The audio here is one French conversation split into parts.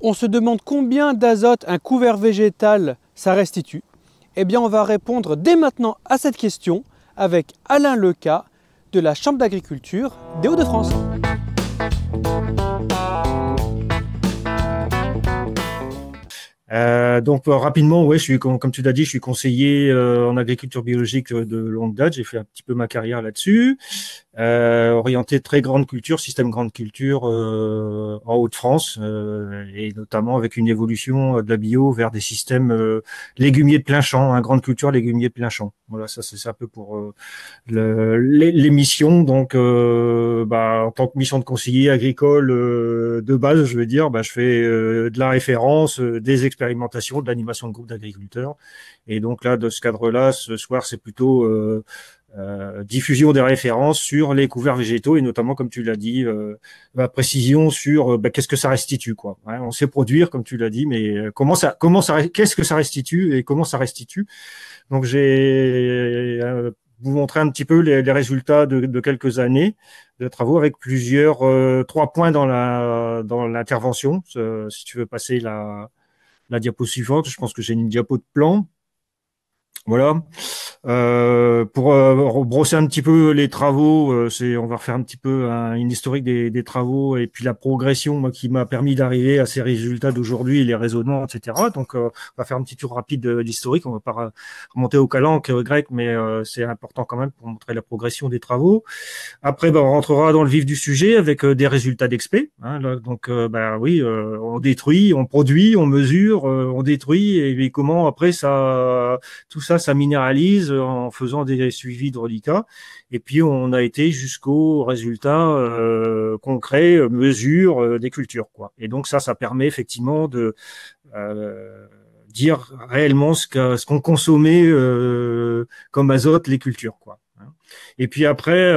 On se demande combien d'azote un couvert végétal ça restitue. Eh bien, on va répondre dès maintenant à cette question avec Alain Leca de la Chambre d'agriculture des Hauts-de-France. Rapidement, ouais, comme tu l'as dit, je suis conseiller en agriculture biologique de longue date. J'ai fait un petit peu ma carrière là-dessus, orienté très grande culture, système grande culture en Hauts-de-France, et notamment avec une évolution de la bio vers des systèmes légumiers de plein champ, grande culture légumiers de plein champ. Voilà, ça c'est un peu pour les missions. Donc, en tant que mission de conseiller agricole de base, je veux dire, je fais de la référence, des expérimentations, de l'animation de groupes d'agriculteurs. Et donc là, de ce cadre-là, ce soir, c'est plutôt diffusion des références sur les couverts végétaux et notamment, comme tu l'as dit, précision sur qu'est-ce que ça restitue, quoi. Ouais, on sait produire, comme tu l'as dit, mais qu'est-ce que ça restitue et comment ça restitue. Donc j'ai vous montrer un petit peu les résultats de quelques années de travaux avec plusieurs 3 points dans l'intervention. Si tu veux passer la diapo suivante, je pense que j'ai une diapo de plan. Voilà. Pour brosser un petit peu les travaux, on va refaire un petit peu une historique des travaux et puis la progression, moi, qui m'a permis d'arriver à ces résultats d'aujourd'hui, les raisonnements, etc. Donc, on va faire un petit tour rapide de l'historique. On va pas remonter au calanque grec, mais c'est important quand même pour montrer la progression des travaux. Après, on rentrera dans le vif du sujet avec des résultats d'expé. Donc, oui, on détruit, on produit, on mesure, on détruit, et comment après tout ça minéralise en faisant des suivis de reliquats. Et puis, on a été jusqu'aux résultats concrets, mesures des cultures, quoi. Et donc, ça permet effectivement de dire réellement ce qu'on consommait comme azote, les cultures, quoi. Et puis après,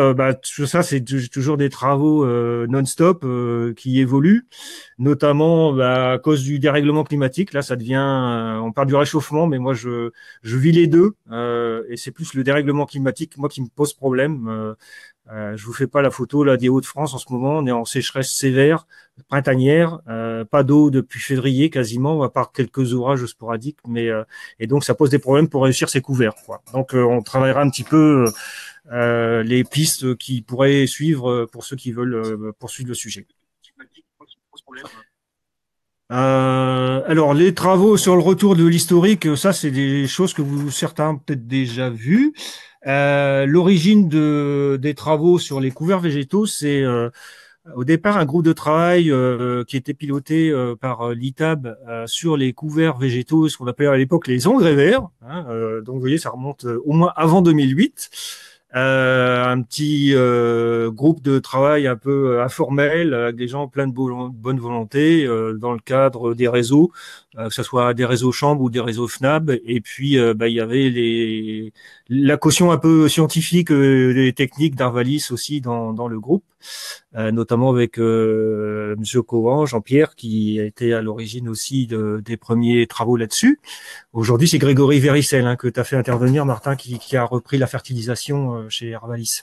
tout ça, c'est toujours des travaux non-stop qui évoluent, notamment à cause du dérèglement climatique. Là, ça devient, on parle du réchauffement, mais moi, je vis les deux, et c'est plus le dérèglement climatique, moi, qui me pose problème. Je vous fais pas la photo là des Hauts-de-France en ce moment. On est en sécheresse sévère, printanière, pas d'eau depuis février quasiment, à part quelques orages sporadiques. Et donc ça pose des problèmes pour réussir ces couverts, quoi. Donc on travaillera un petit peu les pistes qui pourraient suivre pour ceux qui veulent poursuivre le sujet. Alors les travaux sur le retour de l'historique, ça c'est des choses que certains ont peut-être déjà vues. L'origine des travaux sur les couverts végétaux, c'est au départ un groupe de travail qui était piloté par l'ITAB sur les couverts végétaux, ce qu'on appelait à l'époque les engrais verts. Donc vous voyez, ça remonte au moins avant 2008. Un petit groupe de travail un peu informel avec des gens pleins de bonne volonté dans le cadre des réseaux, que ce soit des réseaux Chambre ou des réseaux FNAB. Et puis il y avait la caution un peu scientifique des techniques d'Arvalis aussi dans le groupe, notamment avec Monsieur Cohan, Jean-Pierre, qui a été à l'origine aussi des premiers travaux là-dessus. Aujourd'hui, c'est Grégory Véricel que tu as fait intervenir, Martin, qui a repris la fertilisation chez Arvalis.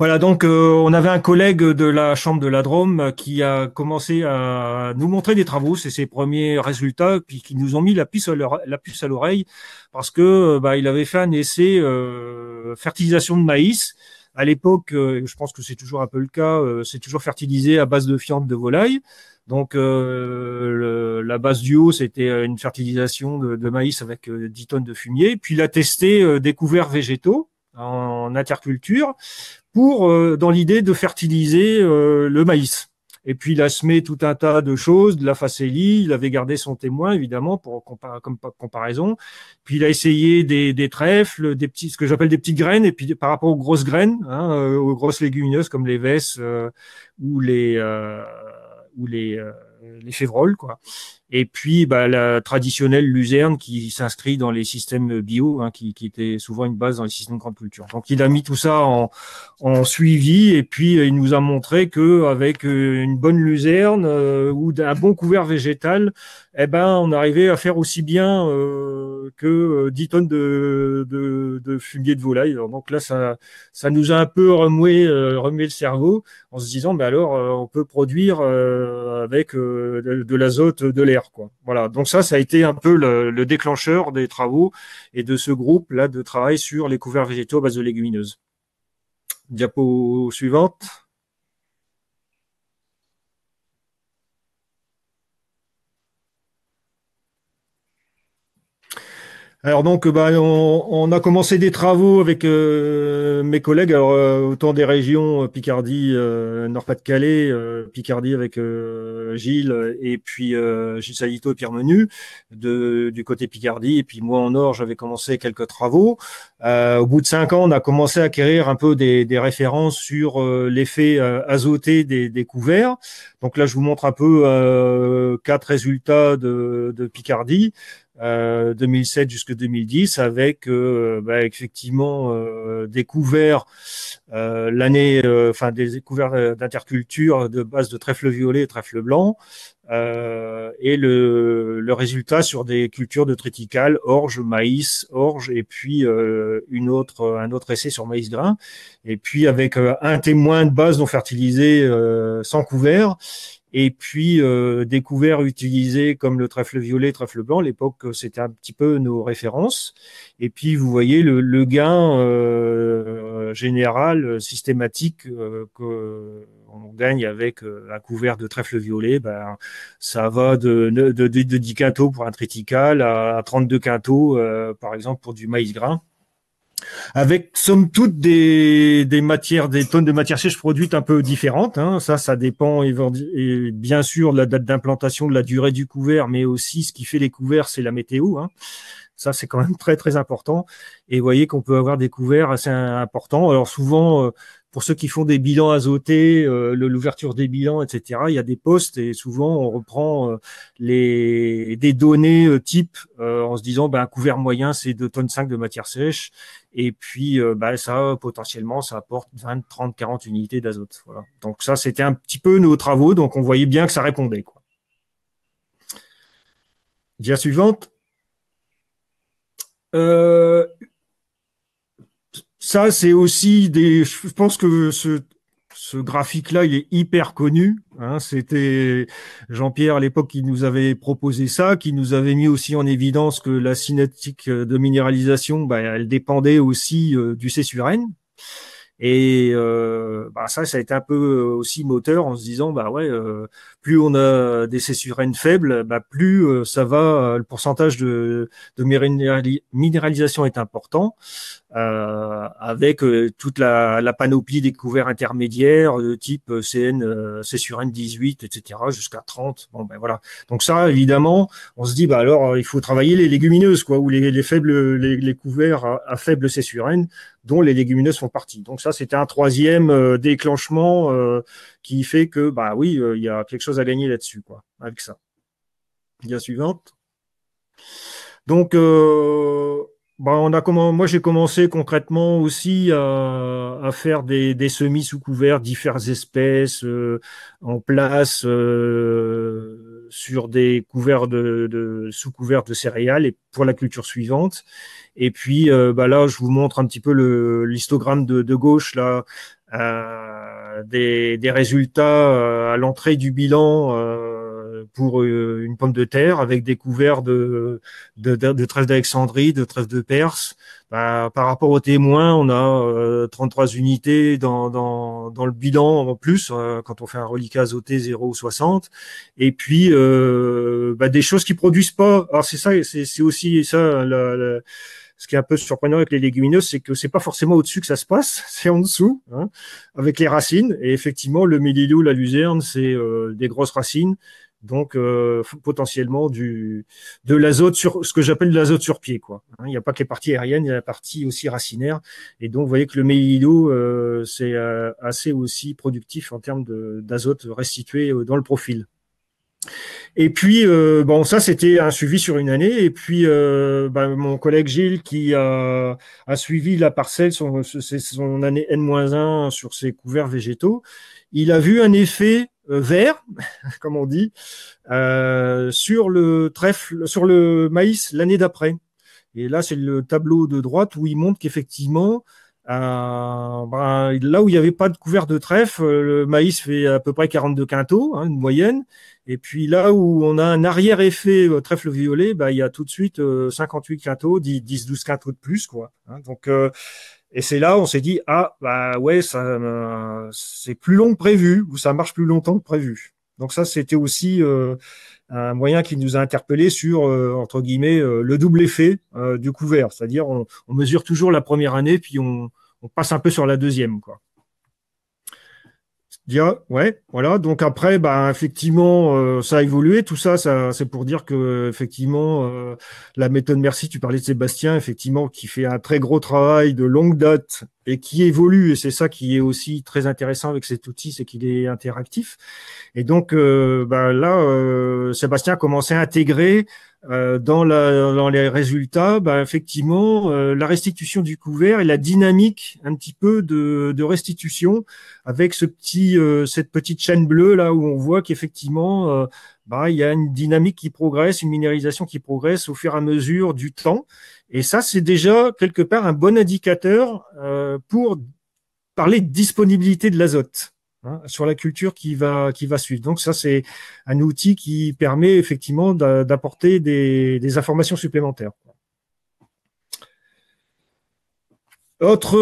Voilà, donc on avait un collègue de la Chambre de la Drôme qui a commencé à nous montrer des travaux, c'est ses premiers résultats, puis qui nous ont mis la puce à l'oreille, parce que il avait fait un essai fertilisation de maïs. À l'époque, je pense que c'est toujours un peu le cas, c'est toujours fertilisé à base de fientes de volaille. Donc la base du haut, c'était une fertilisation de maïs avec 10 tonnes de fumier. Puis il a testé des couverts végétaux en interculture dans l'idée de fertiliser le maïs. Et puis il a semé tout un tas de choses, de la facélie, il avait gardé son témoin évidemment comme comparaison. Puis il a essayé des trèfles, ce que j'appelle des petites graines, et puis par rapport aux grosses graines, aux grosses légumineuses comme les vesses ou les févroles, quoi. Et puis la traditionnelle luzerne qui s'inscrit dans les systèmes bio, qui était souvent une base dans les systèmes de grande culture. Donc il a mis tout ça en suivi, et puis il nous a montré que avec une bonne luzerne ou un bon couvert végétal, on arrivait à faire aussi bien que 10 tonnes de fumier de volaille. Alors, donc là, ça nous a un peu remué le cerveau en se disant, mais alors, on peut produire avec de l'azote de l'air, quoi. Voilà. Donc ça a été un peu le déclencheur des travaux et de ce groupe là de travail sur les couverts végétaux à base de légumineuses. Diapo suivante. Alors donc, on a commencé des travaux avec mes collègues, alors autant des régions Picardie, Nord-Pas-de-Calais, Picardie avec Gilles et puis Gilles Salito et Pierre Menu du côté Picardie, et puis moi en Nord j'avais commencé quelques travaux. Au bout de 5 ans, on a commencé à acquérir un peu des références sur l'effet azoté des couverts. Donc là, je vous montre un peu 4 résultats de Picardie. 2007 jusqu'à 2010 avec effectivement des couverts l'année, enfin des couverts d'interculture de base de trèfle violet et trèfle blanc, et le résultat sur des cultures de triticale, orge, maïs, orge, et puis un autre essai sur maïs grain, et puis avec un témoin de base non fertilisé sans couvert. Et puis des couverts utilisés comme le trèfle violet, trèfle blanc. À l'époque, c'était un petit peu nos références. Et puis vous voyez le gain général, systématique qu'on gagne avec un couvert de trèfle violet. Ben, ça va de 10 quintaux pour un triticale à 32 quintaux, par exemple, pour du maïs grain, avec somme toute des tonnes de matières sèches produites un peu différentes. Hein. Ça dépend et bien sûr de la date d'implantation, de la durée du couvert, mais aussi ce qui fait les couverts, c'est la météo. Hein. Ça, c'est quand même très, très important. Et vous voyez qu'on peut avoir des couverts assez importants. Alors souvent, pour ceux qui font des bilans azotés, l'ouverture des bilans, etc., il y a des postes et souvent on reprend des données type en se disant un couvert moyen, c'est 2,5 tonnes de matière sèche. Et puis, ça, potentiellement, ça apporte 20, 30, 40 unités d'azote. Voilà. Donc ça, c'était un petit peu nos travaux. Donc on voyait bien que ça répondait, quoi. Dia suivante. Ça, c'est aussi je pense que ce graphique-là, il est hyper connu. Hein. C'était Jean-Pierre à l'époque qui nous avait proposé ça, qui nous avait mis aussi en évidence que la cinétique de minéralisation, elle dépendait aussi du C sur N. Et ça a été un peu aussi moteur en se disant plus on a des C sur N faibles, plus ça va, le pourcentage de minéralisation est important, avec toute la panoplie des couverts intermédiaires de type C sur N 18, etc. jusqu'à 30. Bon voilà. Donc ça, évidemment, on se dit alors il faut travailler les légumineuses, quoi, ou les faibles, les couverts à faible C sur N, dont les légumineuses font partie. Donc ça, c'était un troisième déclenchement qui fait que il y a quelque chose à gagner là-dessus, quoi, avec ça. La suivante. Donc moi j'ai commencé concrètement aussi à faire des semis sous couvert, diverses espèces en place sur des couverts sous couverts de céréales et pour la culture suivante. Et puis là, je vous montre un petit peu l'histogramme de gauche là, des résultats à l'entrée du bilan pour une pomme de terre avec des couverts de trèfle d'Alexandrie, de trèfle de Perse. Par rapport aux témoins, on a 33 unités dans le bilan en plus quand on fait un reliquat azoté 0,60. Et puis des choses qui produisent pas. Alors c'est ça, c'est aussi ça. Ce qui est un peu surprenant avec les légumineuses, c'est que c'est pas forcément au-dessus que ça se passe, c'est en dessous, hein, avec les racines. Et effectivement, le mélilot, la luzerne, c'est des grosses racines, donc potentiellement de l'azote sur ce que j'appelle de l'azote sur pied, quoi. Hein, il n'y a pas que les parties aériennes, il y a la partie aussi racinaire. Et donc, vous voyez que le mélilot, c'est assez aussi productif en termes d'azote restitué dans le profil. Et puis, ça, c'était un suivi sur une année. Et puis, mon collègue Gilles, qui a suivi la parcelle, c'est son année N-1 sur ses couverts végétaux, il a vu un effet vert, comme on dit, sur le trèfle, sur le maïs l'année d'après. Et là, c'est le tableau de droite où il montre qu'effectivement, là où il n'y avait pas de couvert de trèfle, le maïs fait à peu près 42 quintaux, hein, une moyenne. Et puis là où on a un arrière-effet trèfle violet, il y a tout de suite 58 quintaux, 10-12 quintaux de plus, quoi. Hein. Donc, et c'est là où on s'est dit, ah, bah ouais, ça, c'est plus long que prévu, ou ça marche plus longtemps que prévu. Donc ça, c'était aussi un moyen qui nous a interpellés sur, entre guillemets, le double effet du couvert. C'est-à-dire, on mesure toujours la première année, puis on passe un peu sur la deuxième, quoi. Ouais, voilà. Donc après, effectivement, ça a évolué. Tout ça, c'est pour dire que effectivement, la méthode Merci, tu parlais de Sébastien, effectivement, qui fait un très gros travail de longue date et qui évolue. Et c'est ça qui est aussi très intéressant avec cet outil, c'est qu'il est interactif. Et donc, là, Sébastien a commencé à intégrer dans les résultats, effectivement, la restitution du couvert et la dynamique un petit peu de restitution avec cette petite chaîne bleue là où on voit qu'effectivement, il y a une dynamique qui progresse, une minéralisation qui progresse au fur et à mesure du temps. Et ça, c'est déjà quelque part un bon indicateur pour parler de disponibilité de l'azote, hein, sur la culture qui va suivre. Donc ça, c'est un outil qui permet effectivement d'apporter des informations supplémentaires. Autres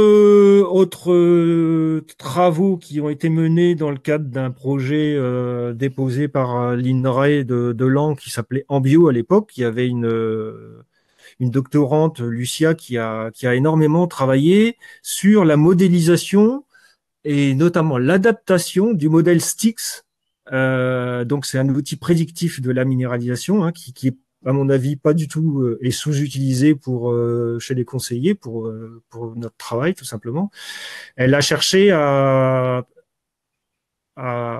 travaux qui ont été menés dans le cadre d'un projet déposé par l'INRAE de Laon qui s'appelait Ambio à l'époque. Il y avait une doctorante, Lucia, qui a énormément travaillé sur la modélisation et notamment l'adaptation du modèle STIX. Donc, c'est un outil prédictif de la minéralisation, hein, qui est, à mon avis, pas du tout et sous-utilisé chez les conseillers pour notre travail, tout simplement. Elle a cherché à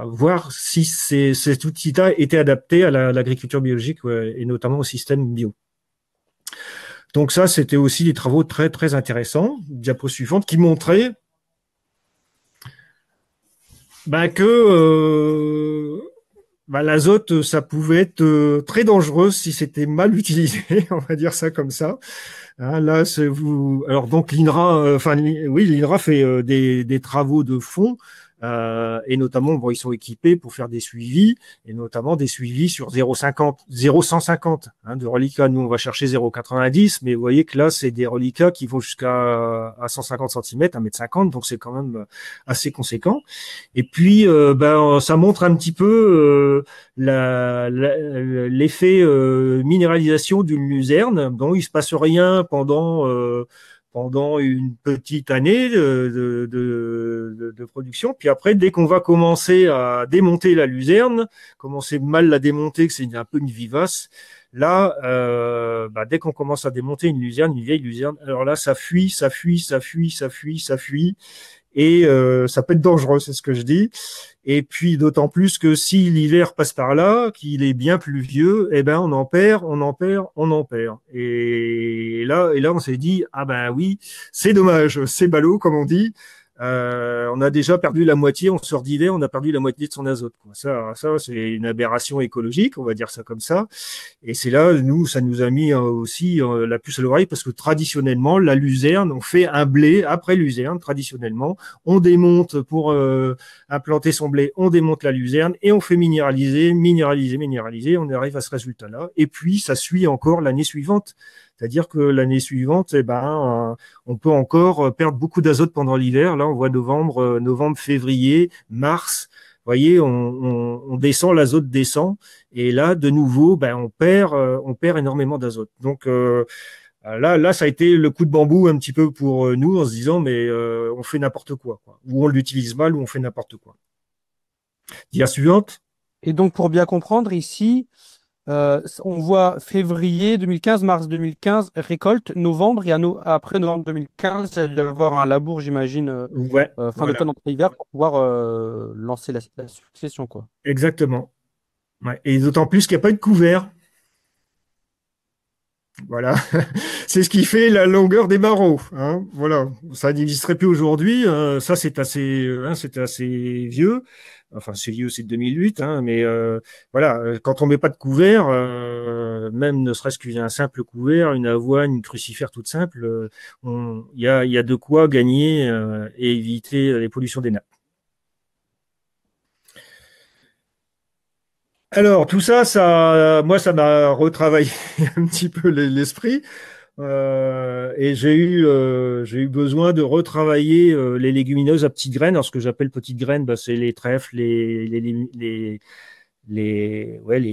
voir si cet outil-là était adapté à l'agriculture biologique, ouais, et notamment au système bio. Donc ça, c'était aussi des travaux très, très intéressants. Diapo suivante, qui montraient que l'azote, ça pouvait être très dangereux si c'était mal utilisé, on va dire ça comme ça. Hein, là, c'est vous. Alors donc l'INRA, l'INRA fait des travaux de fond. Et notamment, ils sont équipés pour faire des suivis, et notamment des suivis sur 0,150 de reliquats. Nous, on va chercher 0,90, mais vous voyez que là, c'est des reliquats qui vont jusqu'à 150 cm, 1,50 m, donc c'est quand même assez conséquent. Et puis, ça montre un petit peu l'effet minéralisation d'une luzerne. Bon, il se passe rien pendant une petite année de production. Puis après, dès qu'on va commencer à démonter la luzerne, commencer mal la démonter, que c'est un peu une vivace, là, dès qu'on commence à démonter une vieille luzerne, alors là, ça fuit. Et ça peut être dangereux, c'est ce que je dis. Et puis d'autant plus que si l'hiver passe par là, qu'il est bien pluvieux, on en perd. Et là, on s'est dit, oui, c'est dommage, c'est ballot, comme on dit. On a déjà perdu la moitié, on sort d'hiver, on a perdu la moitié de son azote, quoi. Ça, c'est une aberration écologique, on va dire ça comme ça. Et c'est là, ça nous a mis aussi la puce à l'oreille, parce que traditionnellement, la luzerne, on fait un blé après luzerne, traditionnellement. On démonte pour implanter son blé, on démonte la luzerne et on fait minéraliser, on arrive à ce résultat-là. Et puis, ça suit encore l'année suivante. C'est-à-dire que l'année suivante, on peut encore perdre beaucoup d'azote pendant l'hiver. Là, on voit novembre, février, mars. Vous voyez, on descend, l'azote descend. Et là, de nouveau, on perd énormément d'azote. Donc là, ça a été le coup de bambou un petit peu pour nous, en se disant, mais on fait n'importe quoi. Ou on l'utilise mal, ou on fait n'importe quoi. Dia suivante. Et donc, pour bien comprendre, ici, on voit février 2015, mars 2015, récolte, novembre, et après novembre 2015, il va y avoir un labour, j'imagine, Ouais, fin d'automne, entrée-hiver, pour pouvoir lancer la succession, quoi. Exactement. Ouais. Et d'autant plus qu'il n'y a pas eu de couvert. Voilà, c'est ce qui fait la longueur des barreaux. Hein. Voilà, ça n'existerait plus aujourd'hui. Ça, c'était assez vieux. Enfin, c'est vieux, c'est de 2008. Hein, mais voilà, quand on met pas de couvert, même ne serait-ce qu'un simple couvert, une avoine, une crucifère toute simple, il y a de quoi gagner et éviter les pollutions des nappes. Alors, tout ça, moi, ça m'a retravaillé un petit peu l'esprit. Et j'ai eu besoin de retravailler les légumineuses à petites graines. Alors, ce que j'appelle petites graines, bah, c'est les trèfles, les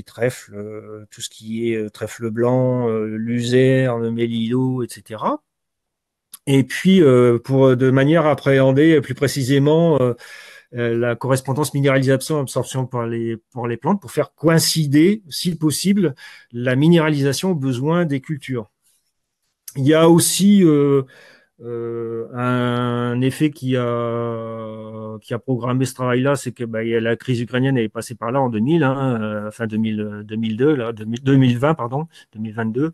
trèfles, tout ce qui est trèfle blanc, luzerne, mélilot, etc. Et puis, de manière à appréhender plus précisément la correspondance minéralisation-absorption pour les plantes, pour faire coïncider, si possible, la minéralisation aux besoins des cultures. Il y a aussi un effet qui a programmé ce travail-là, c'est que la crise ukrainienne est passée par là en 2000, fin 2002, là, 2020, pardon, 2022,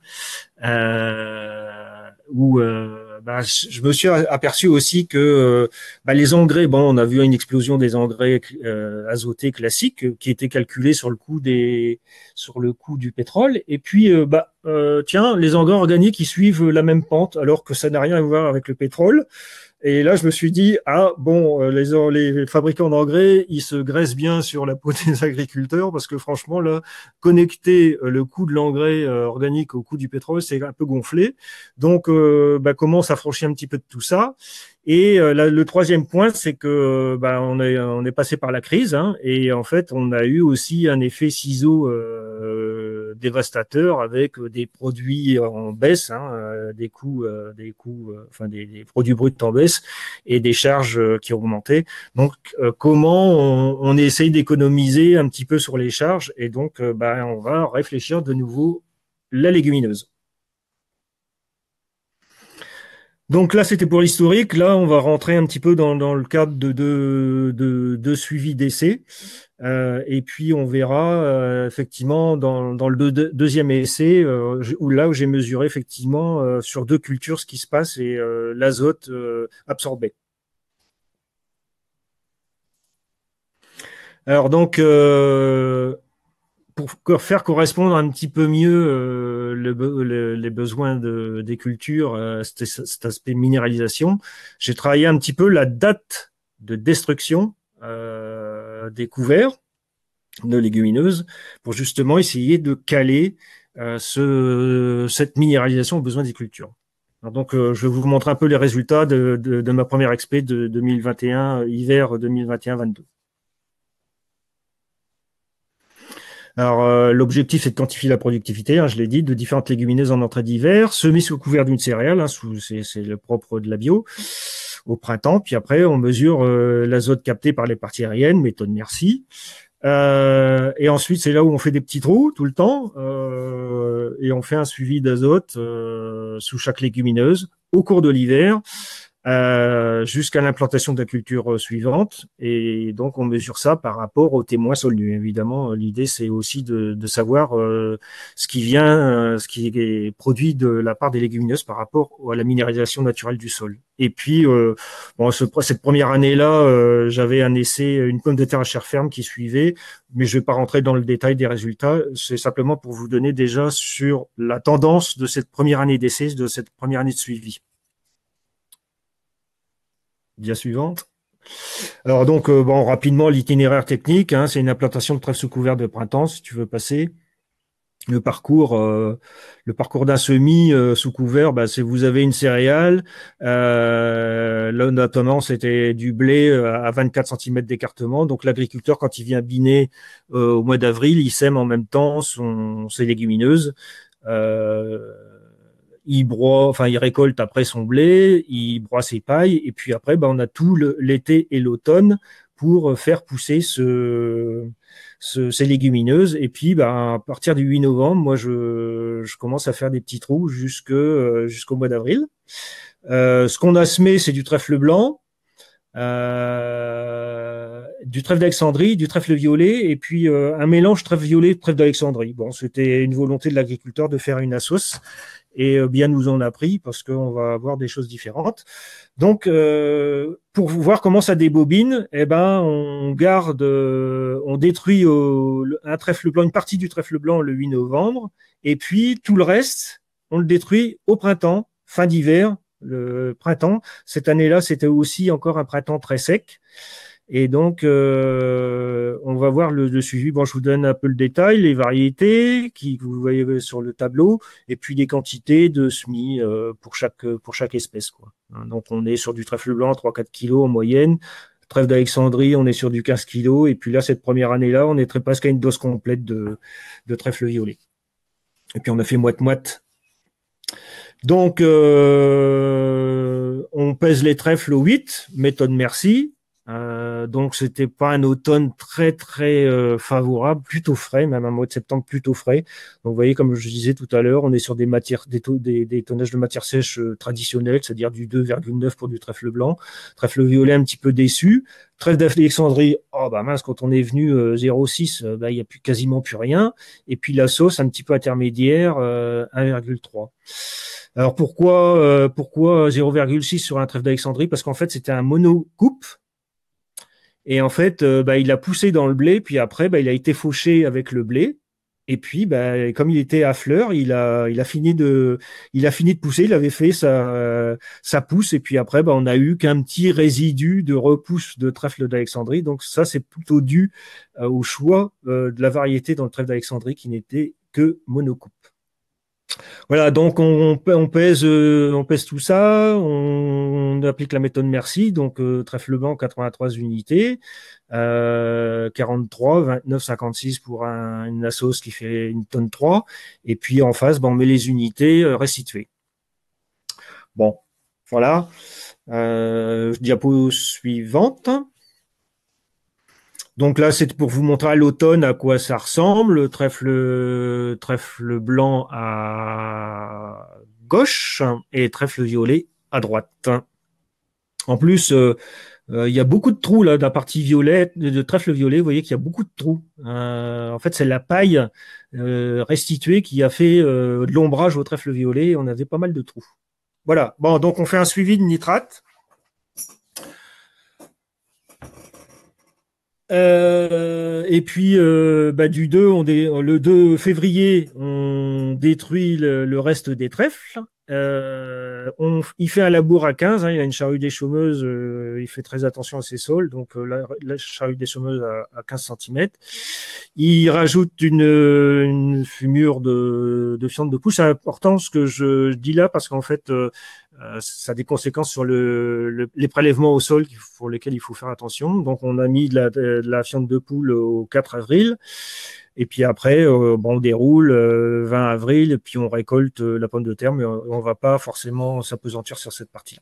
où je me suis aperçu aussi que les engrais, on a vu une explosion des engrais azotés classiques qui étaient calculés sur le coût du pétrole, et puis tiens, les engrais organiques qui suivent la même pente alors que ça n'a rien à voir avec le pétrole. Et là, je me suis dit, les fabricants d'engrais, ils se graissent bien sur la peau des agriculteurs parce que franchement, là, connecter le coût de l'engrais organique au coût du pétrole, c'est un peu gonflé. Donc, comment s'affranchir un petit peu de tout ça? Et le troisième point, c'est que on est passé par la crise, et en fait, on a eu aussi un effet ciseau dévastateur avec des produits en baisse, des coûts, des produits bruts en baisse et des charges qui ont augmenté. Donc, comment on essaye d'économiser un petit peu sur les charges, et donc on va réfléchir de nouveau la légumineuse. Donc là, c'était pour l'historique. Là, on va rentrer un petit peu dans le cadre de suivi d'essai. Et puis, on verra effectivement dans le deuxième essai, où j'ai mesuré effectivement sur 2 cultures ce qui se passe et l'azote absorbé. Alors donc, pour faire correspondre un petit peu mieux les besoins des cultures, cet aspect minéralisation, j'ai travaillé un petit peu la date de destruction des couverts de légumineuses pour justement essayer de caler cette minéralisation aux besoins des cultures. Alors donc, je vais vous montrer un peu les résultats de ma première expé de 2021, hiver 2021-22. Alors, l'objectif, c'est de quantifier la productivité, je l'ai dit, de différentes légumineuses en entrée d'hiver, semées sous couvert d'une céréale, c'est le propre de la bio, au printemps. Puis après, on mesure l'azote capté par les parties aériennes, méthode Merci. Et ensuite, c'est là où on fait des petits trous tout le temps, et on fait un suivi d'azote sous chaque légumineuse au cours de l'hiver. Jusqu'à l'implantation de la culture suivante, et donc on mesure ça par rapport aux témoins solnus. Évidemment, l'idée c'est aussi de savoir ce qui est produit de la part des légumineuses par rapport à la minéralisation naturelle du sol. Et puis, cette première année-là, j'avais un essai, une pomme de terre à chair ferme qui suivait, mais je vais pas rentrer dans le détail des résultats. C'est simplement pour vous donner déjà sur la tendance de cette première année d'essai, de cette première année de suivi. Dia suivante. Alors donc, rapidement, l'itinéraire technique, c'est une implantation de trèfle sous couvert de printemps, si tu veux passer. Le parcours d'un semis sous couvert, c'est vous avez une céréale. Là, notamment, c'était du blé à 24 cm d'écartement. Donc, l'agriculteur, quand il vient biner au mois d'avril, il sème en même temps ses légumineuses. Il récolte après son blé, il broie ses pailles, et puis après, on a tout l'été et l'automne pour faire pousser ces légumineuses. Et puis, à partir du 8 novembre, moi, je commence à faire des petits trous jusqu'au mois d'avril. Ce qu'on a semé, c'est du trèfle blanc, du trèfle d'Alexandrie, du trèfle violet, et puis un mélange trèfle violet, trèfle d'Alexandrie. Bon, c'était une volonté de l'agriculteur de faire une assos. et bien nous en a pris parce qu'on va avoir des choses différentes. Donc, pour voir comment ça débobine, eh ben, on détruit un trèfle blanc, une partie du trèfle blanc le 8 novembre, et puis tout le reste, on le détruit au printemps, fin d'hiver, le printemps. Cette année-là, c'était aussi encore un printemps très sec. Et donc, on va voir le suivi. Bon, je vous donne un peu le détail, les variétés que vous voyez sur le tableau, et puis les quantités de semis pour chaque espèce, quoi. Donc, on est sur du trèfle blanc, 3-4 kilos en moyenne. Trèfle d'Alexandrie, on est sur du 15 kilos. Et puis là, cette première année-là, on est très presque à une dose complète de trèfle violet. Et puis, on a fait moite-moite. Donc, on pèse les trèfles au 8, méthode Merci. Donc c'était pas un automne très favorable, plutôt frais, même un mois de septembre plutôt frais. Donc vous voyez, comme je disais tout à l'heure, on est sur des tonnages de matière sèche traditionnels, c'est-à-dire du 2,9 pour du trèfle blanc, trèfle violet un petit peu déçu, trèfle d'Alexandrie, oh bah mince, quand on est venu 0,6, bah il y a quasiment plus rien, et puis la sauce un petit peu intermédiaire, 1,3. Alors pourquoi 0,6 sur un trèfle d'Alexandrie? Parce qu'en fait c'était un monocoupe. Et en fait, il a poussé dans le blé, puis après, il a été fauché avec le blé. Et puis, comme il était à fleur, il a fini de pousser. Il avait fait sa pousse. Et puis après, on a eu qu'un petit résidu de repousse de trèfle d'Alexandrie. Donc ça, c'est plutôt dû au choix de la variété dans le trèfle d'Alexandrie qui n'était que monocoupe. Voilà, donc on pèse tout ça, on applique la méthode Merci, donc trèfle blanc 83 unités, 43, 29, 56 pour une sauce qui fait 1 tonne 3, et puis en face, on met les unités restituées. Bon, voilà. Diapo suivante. Donc là, c'est pour vous montrer à l'automne à quoi ça ressemble. Trèfle blanc à gauche et trèfle violet à droite. En plus, il y a beaucoup de trous là, dans la partie violette, de trèfle violet. Vous voyez qu'il y a beaucoup de trous. En fait, c'est la paille restituée qui a fait de l'ombrage au trèfle violet. On avait pas mal de trous. Voilà. Bon, donc on fait un suivi de nitrate. Et puis du 2, le 2 février, on détruit le reste des trèfles. Il fait un labour à 15, il a une charrue des chômeuses, il fait très attention à ses sols, donc la charrue des chômeuses à 15 cm. Il rajoute une fumure de fiente de pousse. C'est important ce que je dis là parce qu'en fait, ça a des conséquences sur les prélèvements au sol pour lesquels il faut faire attention. Donc, on a mis de la fiente de poule au 4 avril. Et puis après, on déroule 20 avril, et puis on récolte la pomme de terre, mais on ne va pas forcément s'apesantir sur cette partie.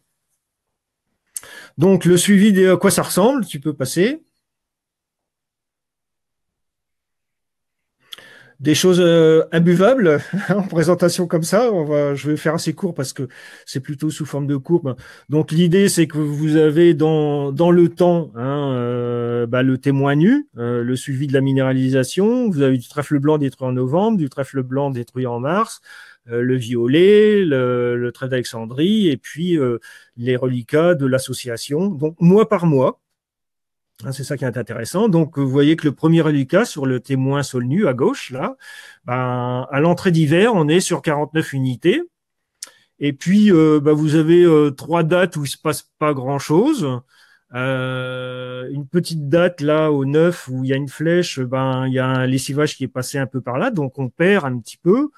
Donc, le suivi de à quoi ça ressemble, tu peux passer. Des choses imbuvables en présentation comme ça. Je vais faire assez court parce que c'est plutôt sous forme de courbe. Donc l'idée c'est que vous avez dans le temps le témoin nu, le suivi de la minéralisation. Vous avez du trèfle blanc détruit en novembre, du trèfle blanc détruit en mars, le violet, le trèfle d'Alexandrie et puis les reliquats de l'association. Donc mois par mois. C'est ça qui est intéressant. Donc, vous voyez que le premier reliquat sur le témoin sol nu à gauche, là, à l'entrée d'hiver, on est sur 49 unités. Et puis, vous avez 3 dates où il se passe pas grand-chose. Une petite date là au 9 où il y a une flèche, il y a un lessivage qui est passé un peu par là, donc on perd un petit peu.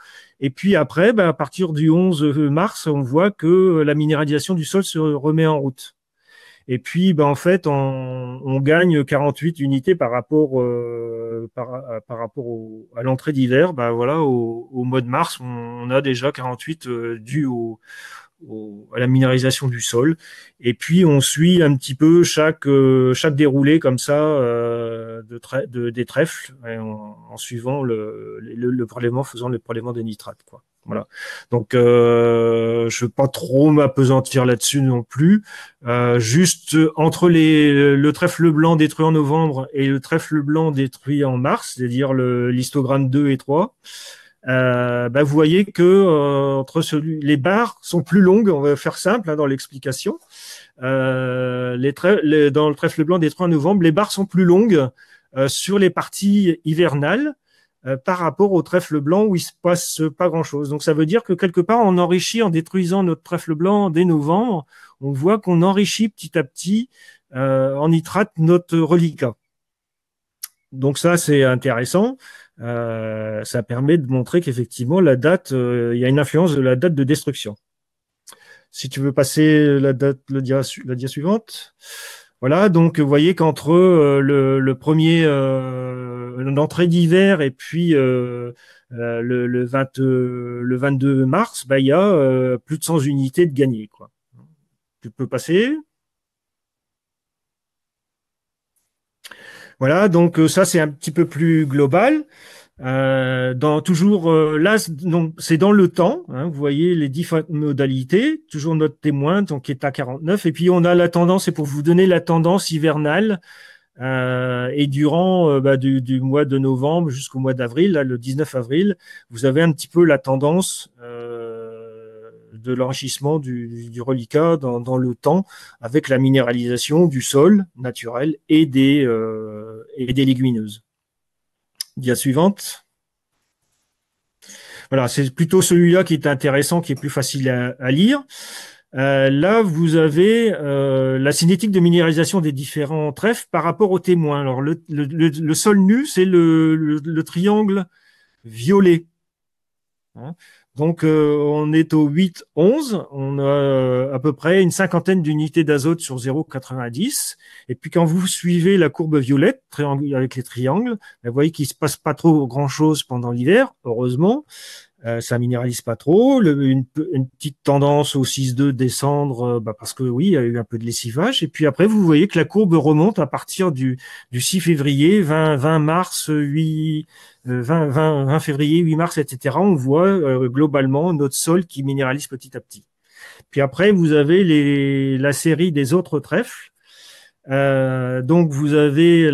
Et puis après, à partir du 11 mars, on voit que la minéralisation du sol se remet en route. Et puis, en fait, on gagne 48 unités par rapport à l'entrée d'hiver. Au mois de mars, on a déjà 48 dû à la minéralisation du sol. Et puis, on suit un petit peu chaque déroulé comme ça des trèfles en suivant le prélèvement, faisant le prélèvement des nitrates, quoi. Voilà. Donc, je ne veux pas trop m'apesantir là-dessus non plus. Juste entre le trèfle blanc détruit en novembre et le trèfle blanc détruit en mars, c'est-à-dire l'histogramme 2 et 3, vous voyez que les barres sont plus longues, on va faire simple dans l'explication. Dans le trèfle blanc des 3 novembre, les barres sont plus longues sur les parties hivernales par rapport au trèfle blanc où il se passe pas grand-chose. Donc ça veut dire que quelque part on enrichit en détruisant notre trèfle blanc dès novembre, on voit qu'on enrichit petit à petit en nitrate notre reliquat. Donc ça c'est intéressant. Ça permet de montrer qu'effectivement la date, il y a une influence de la date de destruction. Si tu veux passer la dia suivante. Voilà, donc vous voyez qu'entre le premier l'entrée d'hiver et puis le 22 mars, il y a plus de 100 unités de gagnées, quoi. Tu peux passer. Voilà, donc ça c'est un petit peu plus global. Là, donc c'est dans le temps. Vous voyez les différentes modalités. Toujours notre témoin, donc qui est à 49. Et puis on a la tendance. C'est pour vous donner la tendance hivernale. Et durant du mois de novembre jusqu'au mois d'avril, là, le 19 avril, vous avez un petit peu la tendance de l'enrichissement du reliquat dans le temps, avec la minéralisation du sol naturel et des légumineuses. Dia suivante. Voilà, c'est plutôt celui-là qui est intéressant, qui est plus facile à lire. Là, vous avez la cinétique de minéralisation des différents trèfles par rapport aux témoins. Alors, le sol nu, c'est le triangle violet. Donc, on est au 8-11. On a à peu près une cinquantaine d'unités d'azote sur 0,90. Et puis, quand vous suivez la courbe violette, avec les triangles, vous voyez qu'il se passe pas trop grand-chose pendant l'hiver, heureusement. Ça minéralise pas trop. Une petite tendance au 6,2 descendre, parce que oui, il y a eu un peu de lessivage. Et puis après, vous voyez que la courbe remonte à partir du 6 février, 20 mars, 20 février, 8 mars, etc. On voit globalement notre sol qui minéralise petit à petit. Puis après, vous avez la série des autres trèfles. Donc vous avez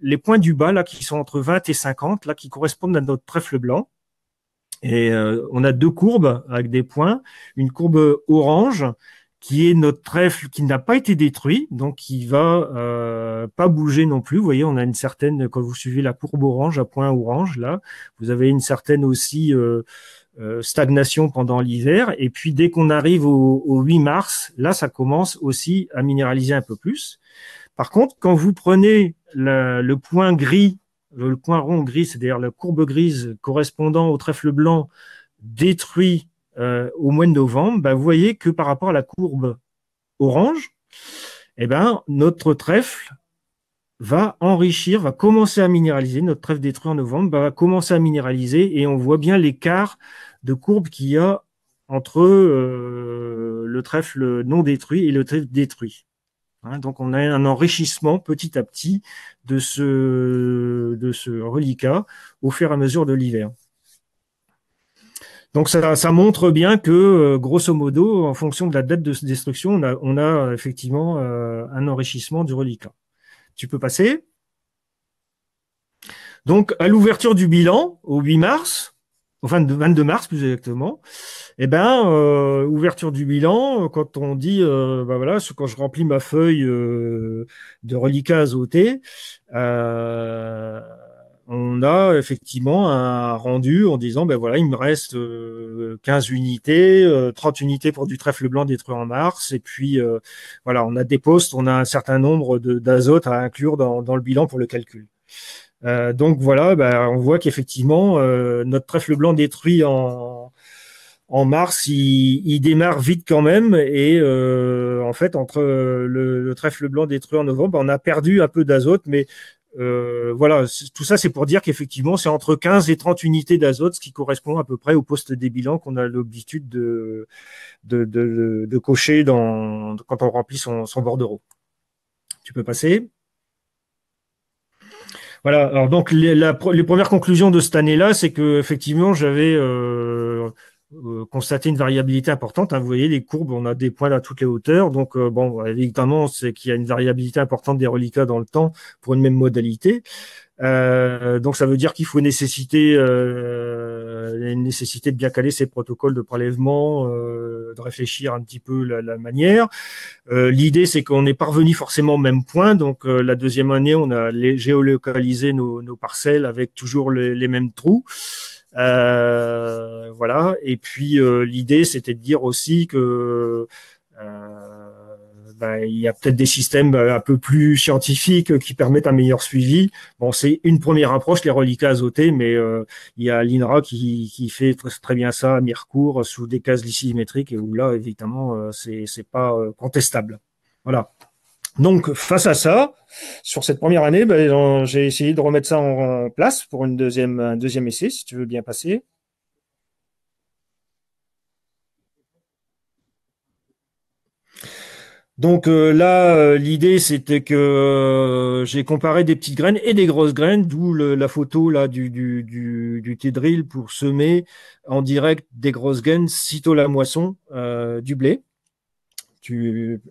les points du bas là qui sont entre 20 et 50 là qui correspondent à notre trèfle blanc. Et on a 2 courbes avec des points. Une courbe orange qui est notre trèfle qui n'a pas été détruit, donc qui va pas bouger non plus. Vous voyez, on a une certaine, quand vous suivez la courbe orange à point orange, là, vous avez une certaine aussi stagnation pendant l'hiver. Et puis dès qu'on arrive au 8 mars, là, ça commence aussi à minéraliser un peu plus. Par contre, quand vous prenez le point gris, le point rond gris, c'est-à-dire la courbe grise correspondant au trèfle blanc détruit au mois de novembre, vous voyez que par rapport à la courbe orange, notre trèfle va enrichir, va commencer à minéraliser. Notre trèfle détruit en novembre va commencer à minéraliser et on voit bien l'écart de courbe qu'il y a entre le trèfle non détruit et le trèfle détruit. Donc on a un enrichissement petit à petit de ce reliquat au fur et à mesure de l'hiver. Donc ça montre bien que grosso modo, en fonction de la date de destruction, on a effectivement un enrichissement du reliquat. Tu peux passer. Donc à l'ouverture du bilan, au 8 mars, enfin 22 mars plus exactement, ouverture du bilan, quand on dit, voilà, quand je remplis ma feuille de reliquat azoté, on a effectivement un rendu en disant, voilà, il me reste 15 unités, 30 unités pour du trèfle blanc détruit en mars, et puis voilà, on a des postes, on a un certain nombre d'azote à inclure dans le bilan pour le calcul. Donc voilà, on voit qu'effectivement, notre trèfle blanc détruit en mars, il démarre vite quand même et en fait entre le trèfle blanc détruit en novembre, on a perdu un peu d'azote, mais voilà, tout ça c'est pour dire qu'effectivement c'est entre 15 et 30 unités d'azote, ce qui correspond à peu près au poste des bilans qu'on a l'habitude de cocher quand on remplit son bordereau. Tu peux passer. Voilà. Alors donc les premières conclusions de cette année-là, c'est que effectivement j'avais constaté une variabilité importante. Vous voyez les courbes, on a des points à toutes les hauteurs. Donc évidemment, c'est qu'il y a une variabilité importante des reliquats dans le temps pour une même modalité. Donc ça veut dire qu'il faut nécessiter a une nécessité de bien caler ces protocoles de prélèvement, de réfléchir un petit peu la manière. L'idée, c'est qu'on n'est pas revenu forcément au même point. Donc, la deuxième année, on a géolocalisé nos parcelles avec toujours les mêmes trous. Voilà. Et puis, l'idée, c'était de dire aussi que il y a peut-être des systèmes un peu plus scientifiques qui permettent un meilleur suivi. Bon, c'est une première approche, les reliquats azotés, mais il y a l'INRA qui fait très bien ça à Mirecourt sous des cases lysimétriques et où là, évidemment, c'est pas contestable. Voilà. Donc, face à ça, sur cette première année, j'ai essayé de remettre ça en place pour un deuxième essai, si tu veux bien passer. Donc là, l'idée, c'était que j'ai comparé des petites graines et des grosses graines, d'où la photo là du T-drill pour semer en direct des grosses graines sitôt la moisson du blé.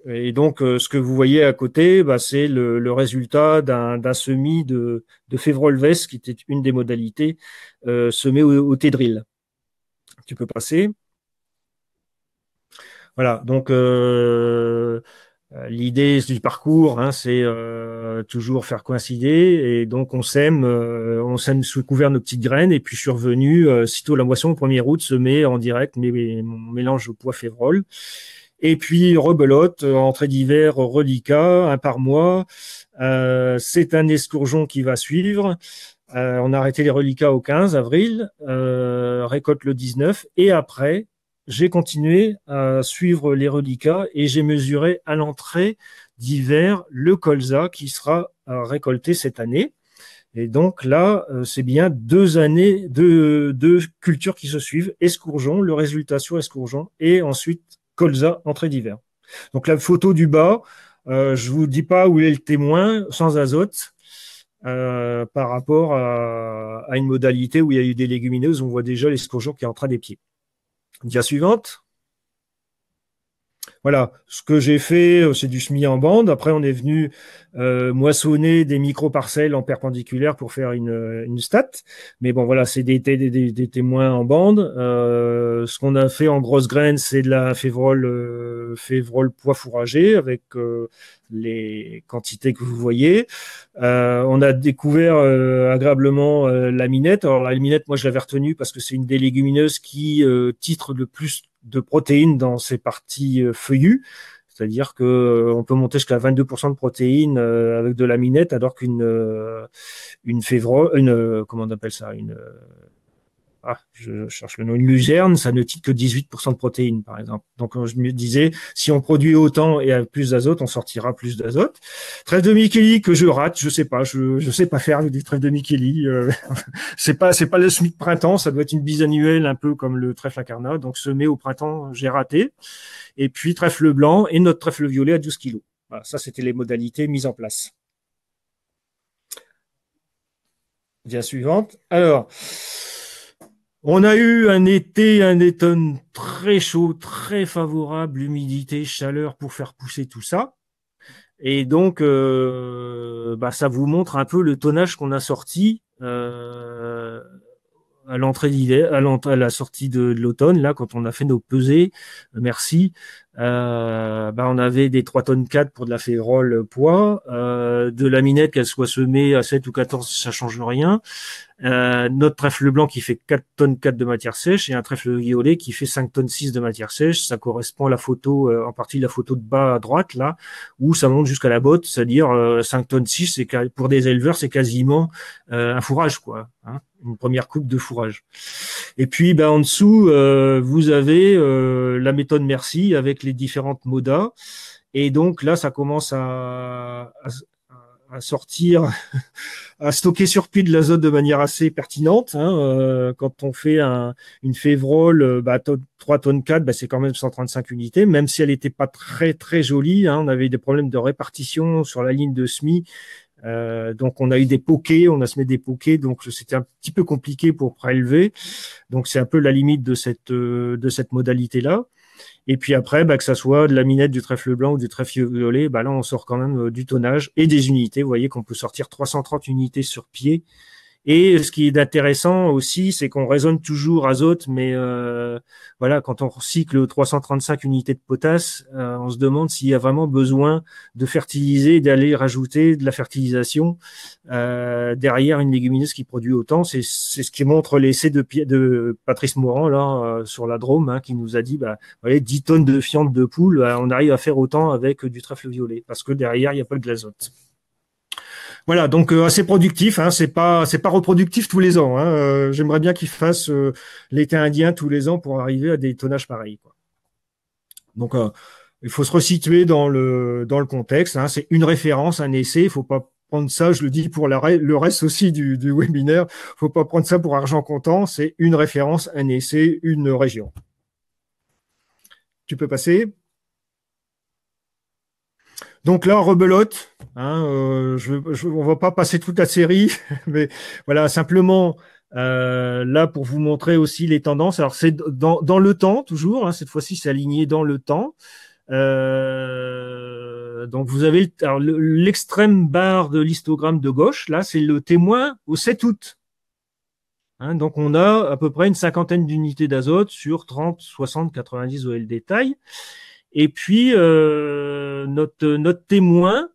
Et donc, ce que vous voyez à côté, c'est le résultat d'un semis de Févrole-Vest, qui était une des modalités semées au T-drill. Tu peux passer. Voilà, donc l'idée du parcours, c'est toujours faire coïncider, et donc on sème sous couvert nos petites graines, et puis je suis revenu sitôt la moisson au 1er août semer en direct mon mélange au pois févrole, et puis rebelote, entrée d'hiver, reliquat, un par mois. C'est un escourgeon qui va suivre. On a arrêté les reliquats au 15 avril, récolte le 19, et après j'ai continué à suivre les reliquats et j'ai mesuré à l'entrée d'hiver le colza qui sera récolté cette année. Et donc là, c'est bien 2 années de cultures qui se suivent, escourgeon, le résultat sur escourgeon, et ensuite colza, entrée d'hiver. Donc la photo du bas, je vous dis pas où est le témoin, sans azote. Par rapport à une modalité où il y a eu des légumineuses, on voit déjà l'escourgeon qui est en train des pieds. Dia suivante. Voilà, ce que j'ai fait, c'est du semis en bande. Après, on est venu moissonner des micro-parcelles en perpendiculaire pour faire une stat. Mais bon, voilà, c'est des témoins en bande. Ce qu'on a fait en grosses graines, c'est de la févrole pois fourragé avec les quantités que vous voyez. On a découvert agréablement la minette. Alors la minette, moi, je l'avais retenue parce que c'est une des légumineuses qui titre le plus de protéines dans ses parties feuillues, c'est-à-dire que on peut monter jusqu'à 22% de protéines avec de la minette, alors qu'une févrole, comment on appelle ça, je cherche le nom, une luzerne, ça ne titre que 18% de protéines, par exemple. Donc, je me disais, si on produit autant et avec plus d'azote, on sortira plus d'azote. Trèfle de Micheli que je rate, je sais pas, je sais pas faire des trèfles de Micheli. C'est pas le SMIC printemps, ça doit être une bisannuelle, un peu comme le trèfle incarnat. Donc, semé au printemps, j'ai raté. Et puis, trèfle blanc et notre trèfle violet à 12 kilos. Voilà, ça, c'était les modalités mises en place. Bien suivante. Alors, on a eu un automne très chaud, très favorable, humidité, chaleur pour faire pousser tout ça. Et donc, ça vous montre un peu le tonnage qu'on a sorti à l'entrée d'hiver, à la sortie de l'automne, là, quand on a fait nos pesées. Merci. On avait des 3 tonnes 4 pour de la févrole pois, de la minette, qu'elle soit semée à 7 ou 14, ça change rien. Notre trèfle blanc qui fait 4 tonnes 4 de matière sèche et un trèfle violet qui fait 5 tonnes 6 de matière sèche. Ça correspond à la photo, en partie la photo de bas à droite, là, où ça monte jusqu'à la botte, c'est-à-dire 5 tonnes 6, pour des éleveurs, c'est quasiment un fourrage, quoi. Hein, une première coupe de fourrage. Et puis, en dessous, vous avez la méthode Merci avec les différentes modas. Et donc là, ça commence à sortir, à stocker sur pied de l'azote de manière assez pertinente. Quand on fait une févrole, 3 tonnes 4, c'est quand même 135 unités, même si elle n'était pas très très jolie. On avait des problèmes de répartition sur la ligne de semis. Donc on a eu des pokés, on a semé des pokés, donc c'était un petit peu compliqué pour prélever. Donc c'est un peu la limite de cette modalité-là. Et puis après, que ça soit de la minette, du trèfle blanc ou du trèfle violet, là on sort quand même du tonnage et des unités. Vous voyez qu'on peut sortir 330 unités sur pied Et ce qui est intéressant aussi, c'est qu'on raisonne toujours azote, mais voilà, quand on recycle 335 unités de potasse, on se demande s'il y a vraiment besoin de fertiliser, d'aller rajouter de la fertilisation derrière une légumineuse qui produit autant. C'est ce qui montre l'essai de Patrice Morand là sur la Drôme, hein, qui nous a dit, bah, voyez, 10 tonnes de fientes de poule, on arrive à faire autant avec du trèfle violet, parce que derrière, il n'y a pas de l'azote. Voilà, donc assez productif. Hein, c'est pas reproductif tous les ans. Hein, j'aimerais bien qu'ils fassent l'été indien tous les ans pour arriver à des tonnages pareils, quoi. Donc il faut se resituer dans le contexte. Hein, c'est une référence, un essai. Il faut pas prendre ça. Je le dis pour le reste aussi du webinaire. Faut pas prendre ça pour argent comptant. C'est une référence, un essai, une région. Tu peux passer. Donc là, rebelote, hein, on va pas passer toute la série, mais voilà, simplement là pour vous montrer aussi les tendances. Alors c'est dans le temps toujours, hein, cette fois-ci c'est aligné dans le temps. Donc vous avez l'extrême barre de l'histogramme de gauche, là c'est le témoin au 7 août. Hein, donc on a à peu près une cinquantaine d'unités d'azote sur 30, 60, 90 OL détail. Et puis notre témoin,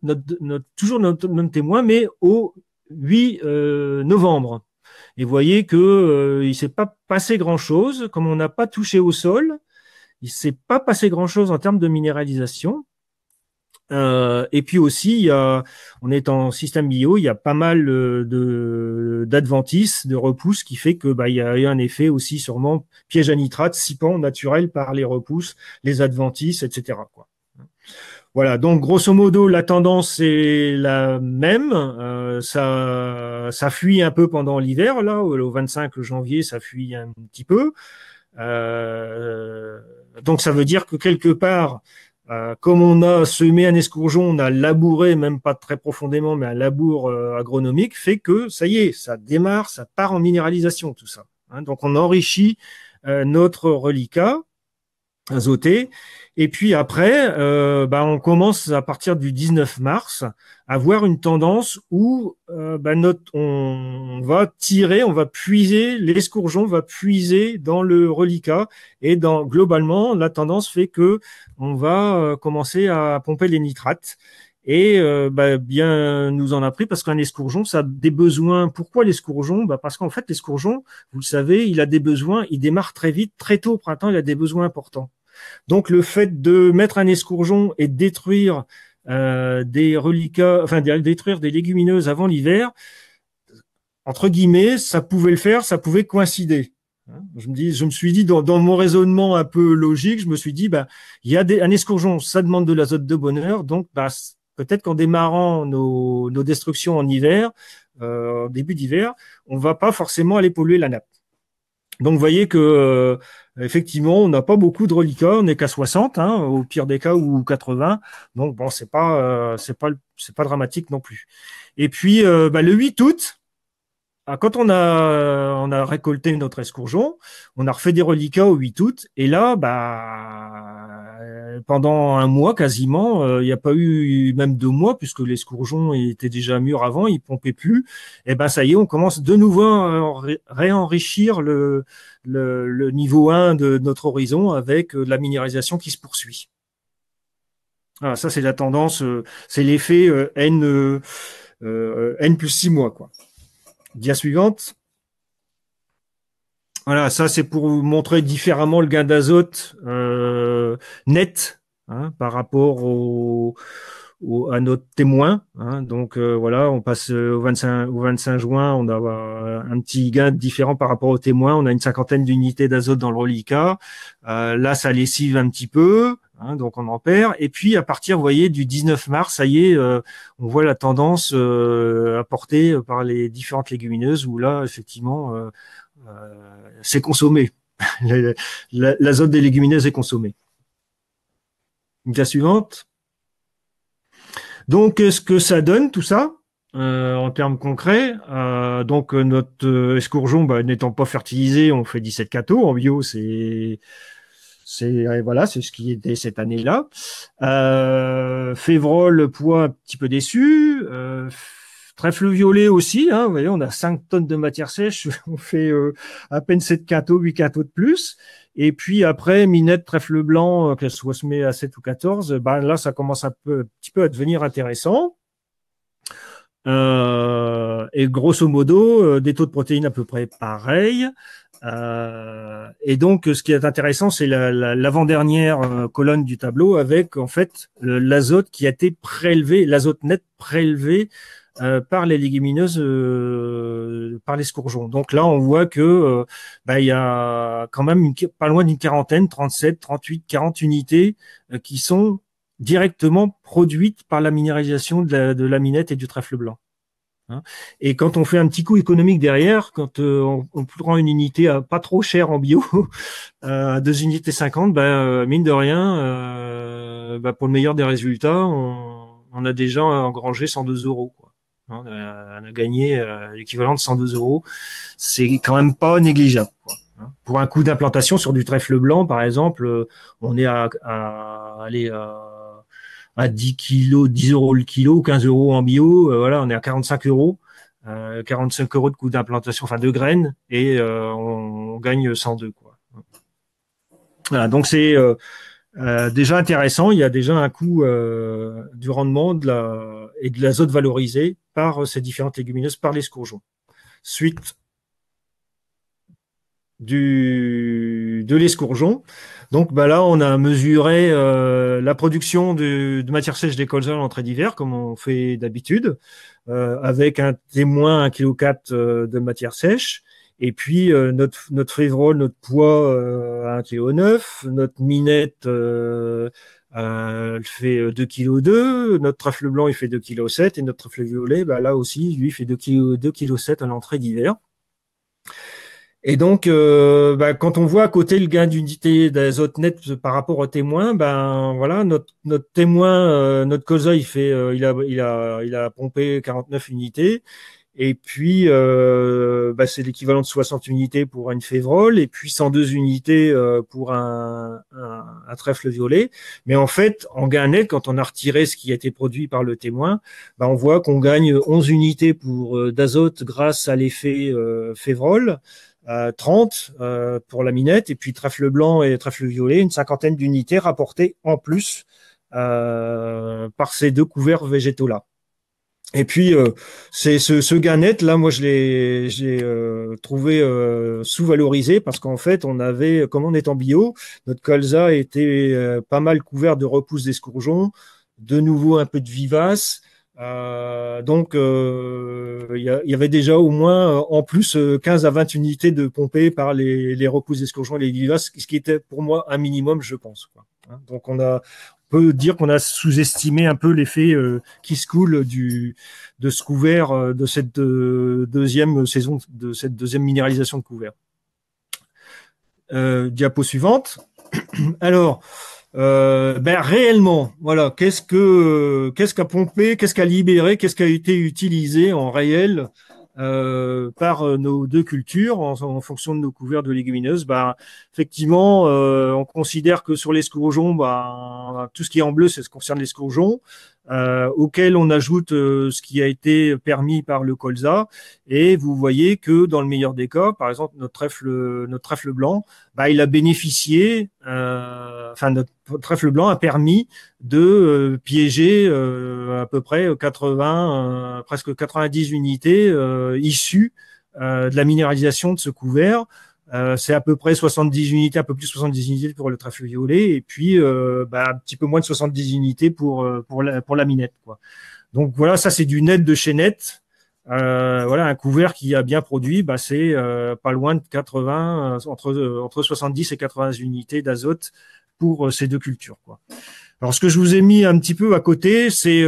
toujours notre témoin, mais au 8 novembre. Et vous voyez que il s'est pas passé grand-chose, comme on n'a pas touché au sol, il s'est pas passé grand-chose en termes de minéralisation. Et puis aussi, on est en système bio, il y a pas mal d'adventices, de repousses, qui fait que il y a eu un effet aussi sûrement piège à nitrate, sipant naturel par les repousses, les adventices, etc., quoi. Voilà, donc grosso modo, la tendance est la même. Ça fuit un peu pendant l'hiver, là, au 25 janvier, ça fuit un petit peu. Donc ça veut dire que quelque part, comme on a semé un escourgeon, on a labouré, même pas très profondément, mais un labour agronomique, fait que ça y est, ça démarre, ça part en minéralisation, tout ça. Hein, donc on enrichit notre reliquat azoté. Et puis après, on commence à partir du 19 mars à voir une tendance où on va tirer, on va puiser, l'escourgeon va puiser dans le reliquat, et globalement, la tendance fait que on va commencer à pomper les nitrates. Et bien nous en a pris, parce qu'un escourgeon, ça a des besoins. Pourquoi l'escourgeon? Parce qu'en fait, l'escourgeon, vous le savez, il a des besoins, il démarre très vite, très tôt au printemps, il a des besoins importants. Donc le fait de mettre un escourgeon et de détruire des reliquats, enfin détruire des légumineuses avant l'hiver, entre guillemets, ça pouvait le faire, ça pouvait coïncider. Je me suis dit dans mon raisonnement un peu logique, je me suis dit il y a un escourgeon, ça demande de l'azote de bonne heure, donc peut-être qu'en démarrant nos destructions en hiver, début d'hiver, on va pas forcément aller polluer la nappe. Donc, vous voyez que effectivement, on n'a pas beaucoup de reliquats, on n'est qu'à 60, hein, au pire des cas, ou 80. Donc, bon, c'est pas dramatique non plus. Et puis, le 8 août, quand on a récolté notre escourgeon, on a refait des reliquats au 8 août, et là, pendant un mois quasiment, il n'y a pas eu même 2 mois, puisque l'escourgeon était déjà mûr avant, il pompait plus. Et ça y est, on commence de nouveau à réenrichir le niveau 1 de notre horizon avec la minéralisation qui se poursuit. Voilà, ça c'est la tendance, c'est l'effet N plus 6 mois, quoi. Dia suivante. Voilà, ça c'est pour vous montrer différemment le gain d'azote net, hein, par rapport à notre témoin. Hein. Donc voilà, on passe au 25 juin, on a un petit gain différent par rapport au témoin. On a une cinquantaine d'unités d'azote dans le reliquat. Là, ça lessive un petit peu. Hein, donc on en perd. Et puis à partir, vous voyez, du 19 mars, ça y est, on voit la tendance apportée par les différentes légumineuses, où là, effectivement, c'est consommé. L'azote des légumineuses est consommé. La suivante. Donc, ce que ça donne, tout ça, en termes concrets, donc notre escourgeon, n'étant pas fertilisé, on fait 17 cathos. En bio, c'est ce qui était cette année-là. Févrole, poids un petit peu déçu. Trèfle violet aussi, hein, vous voyez, on a 5 tonnes de matière sèche, on fait à peine 7 quintaux, 8 quintaux de plus. Et puis après, minette, trèfle blanc, qu'elle soit semée à 7 ou 14, ben là, ça commence un petit peu à devenir intéressant. Et grosso modo, des taux de protéines à peu près pareils. Et donc, ce qui est intéressant, c'est l'avant-dernière colonne du tableau avec en fait l'azote qui a été prélevé, l'azote net prélevé par les légumineuses, par l'escourgeon. Donc là, on voit que il y a quand même pas loin d'une quarantaine, 37, 38, 40 unités qui sont directement produites par la minéralisation de la minette et du trèfle blanc. Hein. Et quand on fait un petit coup économique derrière, quand on prend une unité à pas trop cher en bio, à 2,50 €, mine de rien, pour le meilleur des résultats, on a déjà engrangé 102 €. Quoi. Hein, on a gagné l'équivalent de 102 €. C'est quand même pas négligeable. Quoi. Hein. Pour un coût d'implantation sur du trèfle blanc, par exemple, on est à 10 kilos, 10 € le kilo, 15 € en bio, voilà, on est à 45 €, 45 € de coût d'implantation, enfin de graines, et on gagne 102, quoi. Voilà, donc c'est déjà intéressant, il y a déjà un coût du rendement et de l'azote valorisé par ces différentes légumineuses, par l'escourgeon. Suite de l'escourgeon. Donc là, on a mesuré la production de matière sèche des colzas en entrée d'hiver, comme on fait d'habitude, avec un témoin 1,4 kg de matière sèche, et puis notre févrole, notre pois à 1,9 kg, notre minette elle fait 2,2 kg, notre trèfle blanc il fait 2,7 kg, et notre trèfle violet, là aussi, lui, il fait 2,7 kg à l'entrée d'hiver. Et donc, quand on voit à côté le gain d'unité d'azote net par rapport au témoin, voilà, notre témoin, notre colza, il a pompé 49 unités. Et puis, c'est l'équivalent de 60 unités pour une févrole, et puis 102 unités pour un trèfle violet. Mais en fait, en gain net, quand on a retiré ce qui a été produit par le témoin, on voit qu'on gagne 11 unités d'azote grâce à l'effet févrole. 30 pour la minette, et puis trèfle blanc et trèfle violet, une cinquantaine d'unités rapportées en plus par ces deux couverts végétaux-là. Et puis c'est ce gain net là, moi je l'ai trouvé sous-valorisé, parce qu'en fait on avait, comme on est en bio, notre colza était pas mal couvert de repousses d'escourgeons, de nouveau un peu de vivaces. Donc, il y avait déjà au moins en plus 15 à 20 unités de pompées par les repousses d'escourgeons et les vivaces, ce qui était pour moi un minimum, je pense. Quoi. Hein, donc, on peut dire qu'on a sous-estimé un peu l'effet qui se coule de ce couvert, de cette deuxième saison, de cette deuxième minéralisation de couvert. Diapo suivante. Alors, réellement, voilà, qu'est-ce qu'a pompé, qu'est-ce qu'a libéré, qu'est-ce qui a été utilisé en réel par nos deux cultures en fonction de nos couverts de légumineuses. Effectivement, on considère que sur l'escourgeon, tout ce qui est en bleu, c'est ce qui concerne l'escourgeon, auquel on ajoute ce qui a été permis par le colza, et vous voyez que dans le meilleur des cas, par exemple notre trèfle blanc, il a bénéficié, notre trèfle blanc a permis de piéger à peu près 80, presque 90 unités issues de la minéralisation de ce couvert. C'est à peu près 70 unités, un peu plus de 70 unités pour le trèfle violet, et puis un petit peu moins de 70 unités pour la minette, quoi. Donc voilà, ça c'est du net de chez net. Voilà, un couvert qui a bien produit, c'est pas loin de 80, entre 70 et 80 unités d'azote pour ces deux cultures, quoi. Alors ce que je vous ai mis un petit peu à côté, c'est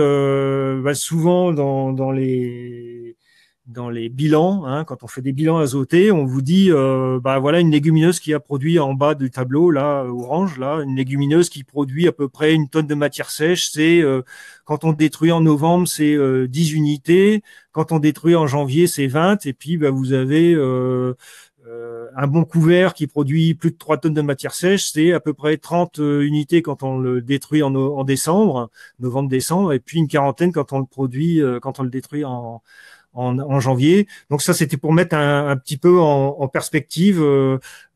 souvent dans les bilans, hein, quand on fait des bilans azotés, on vous dit voilà une légumineuse qui a produit en bas du tableau là orange, là une légumineuse qui produit à peu près une tonne de matière sèche, c'est quand on détruit en novembre, c'est 10 unités, quand on détruit en janvier, c'est 20, et puis vous avez un bon couvert qui produit plus de 3 tonnes de matière sèche, c'est à peu près 30 unités quand on le détruit en décembre, novembre-décembre, et puis une quarantaine quand on le produit, quand on le détruit en janvier. Donc ça, c'était pour mettre un petit peu en perspective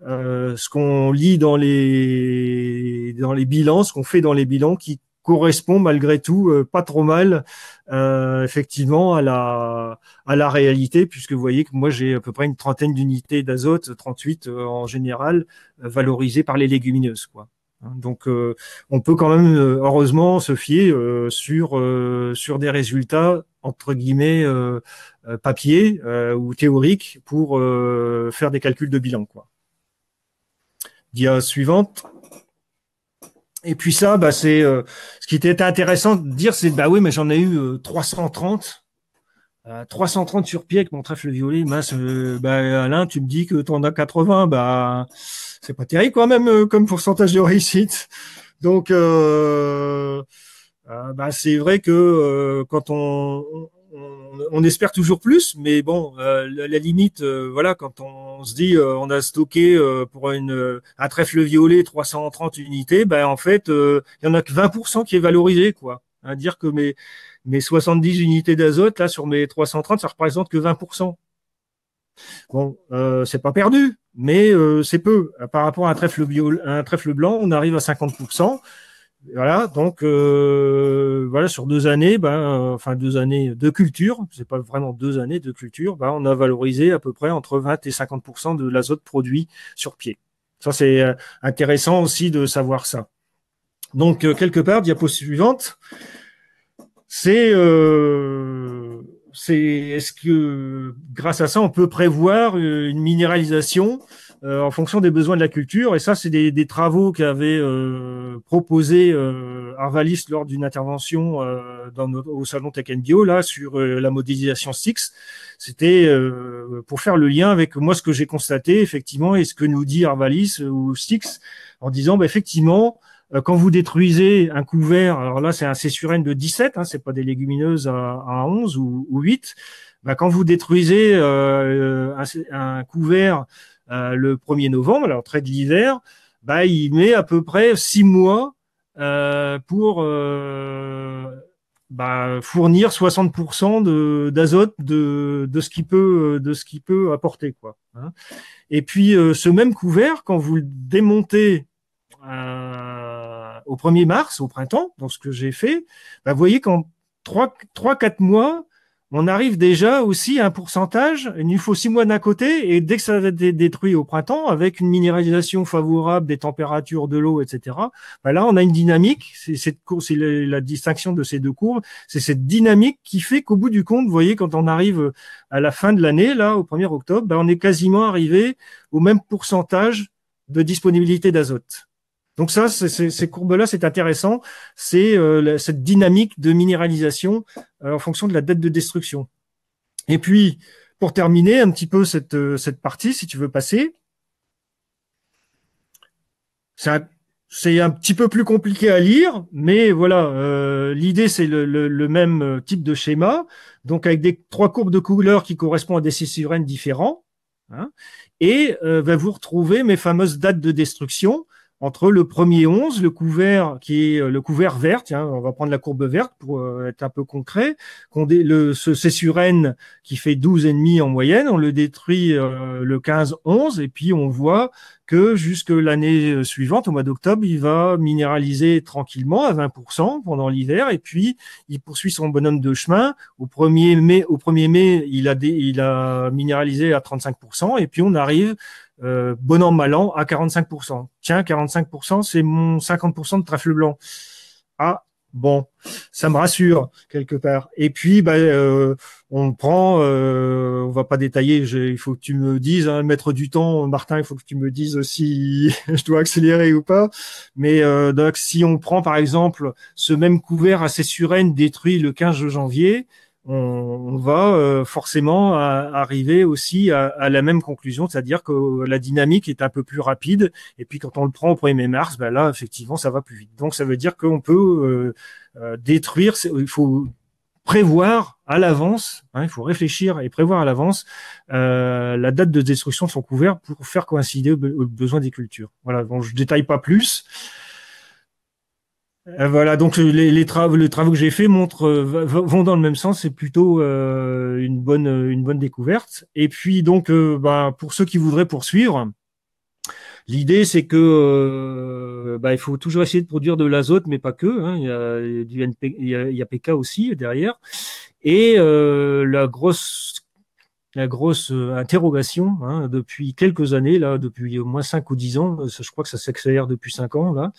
ce qu'on lit dans les bilans, ce qu'on fait dans les bilans, qui correspond malgré tout pas trop mal effectivement à la réalité, puisque vous voyez que moi j'ai à peu près une trentaine d'unités d'azote, 38 en général, valorisées par les légumineuses, quoi. Donc on peut quand même heureusement se fier sur des résultats entre guillemets papier ou théoriques pour faire des calculs de bilan, quoi. Dia suivante. Et puis ça, bah c'est ce qui était intéressant de dire, c'est bah oui, mais j'en ai eu 330. 330 sur pied avec mon trèfle violet, mince, bah, Alain, tu me dis que tu en as 80, bah c'est pas terrible quand même comme pourcentage de réussite. Donc bah, c'est vrai que quand on espère toujours plus, mais bon, la limite, voilà, quand on se dit on a stocké pour un trèfle violet 330 unités, ben en fait, il y en a que 20% qui est valorisé, quoi. Hein, dire que mes 70 unités d'azote là sur mes 330, ça représente que 20%. Bon, c'est pas perdu, mais c'est peu. Par rapport à un trèfle blanc, on arrive à 50%. Voilà, donc voilà, sur 2 années, enfin 2 années de culture, c'est pas vraiment 2 années de culture, on a valorisé à peu près entre 20 et 50% de l'azote produit sur pied. Ça, c'est intéressant aussi de savoir ça. Donc quelque part, diapo suivante, est-ce que grâce à ça, on peut prévoir une minéralisation en fonction des besoins de la culture? Et ça, c'est des travaux qu'avait proposé Arvalis lors d'une intervention au salon Tech & Bio là sur la modélisation STIX. C'était pour faire le lien avec moi ce que j'ai constaté effectivement et ce que nous dit Arvalis ou STIX en disant effectivement, quand vous détruisez un couvert, alors là c'est un céssurène de 17, hein, c'est pas des légumineuses à 11 ou 8, quand vous détruisez un couvert le 1er novembre, alors trait de l'hiver, il met à peu près 6 mois pour fournir 60% d'azote de ce qu'il peut apporter, quoi. Hein. Et puis ce même couvert, quand vous le démontez au 1er mars, au printemps, dans ce que j'ai fait, vous voyez qu'en 3-4 mois, on arrive déjà aussi à un pourcentage, il nous faut 6 mois d'un côté, et dès que ça va être détruit au printemps, avec une minéralisation favorable des températures de l'eau, etc., là, on a une dynamique, c'est la distinction de ces deux courbes, c'est cette dynamique qui fait qu'au bout du compte, vous voyez, quand on arrive à la fin de l'année, là, au 1er octobre, on est quasiment arrivé au même pourcentage de disponibilité d'azote. Donc ça, ces courbes-là, c'est intéressant. C'est cette dynamique de minéralisation en fonction de la date de destruction. Et puis, pour terminer un petit peu cette partie, si tu veux passer, c'est un petit peu plus compliqué à lire, mais voilà, l'idée, c'est le même type de schéma, donc avec 3 courbes de couleurs qui correspondent à des céssurènes différents. Hein, et vous retrouvez mes fameuses dates de destruction entre le 1er 11, le couvert qui est le couvert vert, tiens, on va prendre la courbe verte pour être un peu concret, ce céssurène qui fait 12,5 en moyenne, on le détruit le 15-11 et puis on voit que jusque l'année suivante, au mois d'octobre, il va minéraliser tranquillement à 20% pendant l'hiver et puis il poursuit son bonhomme de chemin. Au 1er mai, il a minéralisé à 35% et puis on arrive bon an, mal an, à 45%. Tiens, 45%, c'est mon 50% de trèfle blanc. Ah, bon, ça me rassure quelque part. Et puis, on prend, on va pas détailler, il faut que tu me dises, hein, mettre du temps, Martin, il faut que tu me dises si je dois accélérer ou pas. Mais donc, si on prend par exemple ce même couvert à céssurène détruit le 15 janvier, on va forcément arriver aussi à la même conclusion, c'est-à-dire que la dynamique est un peu plus rapide. Et puis quand on le prend au 1er mars, là effectivement ça va plus vite. Donc ça veut dire qu'on peut détruire. Il faut prévoir à l'avance, il faut réfléchir et prévoir à l'avance la date de destruction de son couvert pour faire coïncider aux besoins des cultures. Voilà, donc je détaille pas plus. Voilà, donc les travaux que j'ai faits vont dans le même sens. C'est plutôt une bonne découverte. Et puis donc, pour ceux qui voudraient poursuivre, l'idée c'est que il faut toujours essayer de produire de l'azote, mais pas que. Hein. Il y a du NP, il y a PK aussi derrière. Et la grosse interrogation depuis quelques années, là, depuis au moins 5 ou 10 ans, je crois que ça s'accélère depuis 5 ans, là,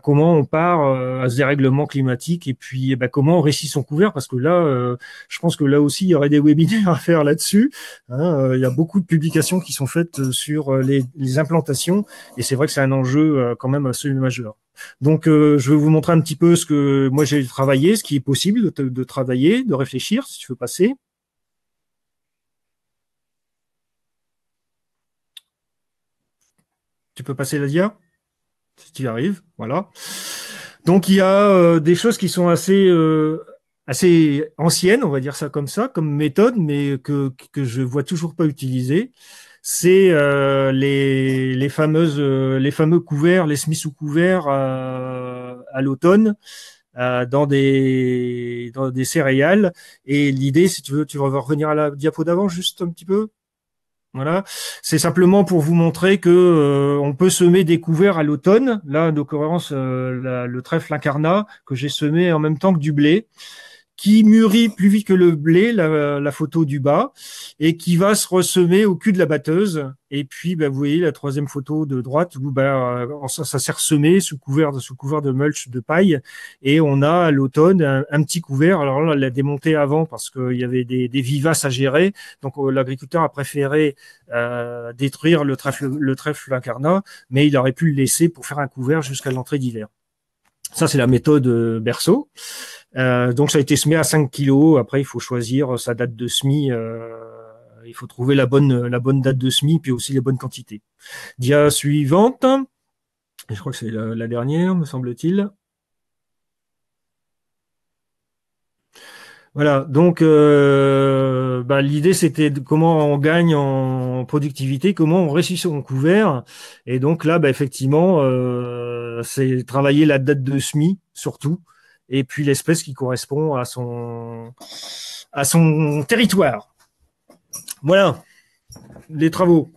comment on part à ce dérèglement climatique et puis comment on réussit son couvert, parce que là, je pense que là aussi, il y aurait des webinaires à faire là-dessus. Il y a beaucoup de publications qui sont faites sur les implantations et c'est vrai que c'est un enjeu quand même assez majeur. Donc, je vais vous montrer un petit peu ce que moi j'ai travaillé, ce qui est possible de travailler, de réfléchir, si tu veux passer. Tu peux passer la dia, si tu y arrives, voilà. Donc il y a des choses qui sont assez anciennes, on va dire ça comme méthode, mais que je vois toujours pas utiliser. C'est les fameux couverts, les semis sous couverts à l'automne dans des céréales. Et l'idée, si tu veux revenir à la diapo d'avant juste un petit peu. Voilà, c'est simplement pour vous montrer que on peut semer des couverts à l'automne. Là, en l'occurrence, le trèfle incarnat que j'ai semé en même temps que du blé, qui mûrit plus vite que le blé, la photo du bas, et qui va se ressemer au cul de la batteuse. Et puis, vous voyez la troisième photo de droite où ça s'est ressemé sous couvert de mulch de paille, et on a à l'automne un petit couvert. Alors là, on l'a démonté avant parce qu'il y avait des vivaces à gérer, donc l'agriculteur a préféré détruire le trèfle incarnat, mais il aurait pu le laisser pour faire un couvert jusqu'à l'entrée d'hiver. Ça, c'est la méthode berceau. Donc, ça a été semé à 5 kilos. Après, il faut choisir sa date de semis. Il faut trouver la bonne date de semis, puis aussi les bonnes quantités. Dia suivante. Je crois que c'est la dernière, me semble-t-il. Voilà, donc l'idée c'était comment on gagne en productivité, comment on réussit son couvert. Et donc là, effectivement, c'est travailler la date de semis surtout, et puis l'espèce qui correspond à son territoire. Voilà, les travaux.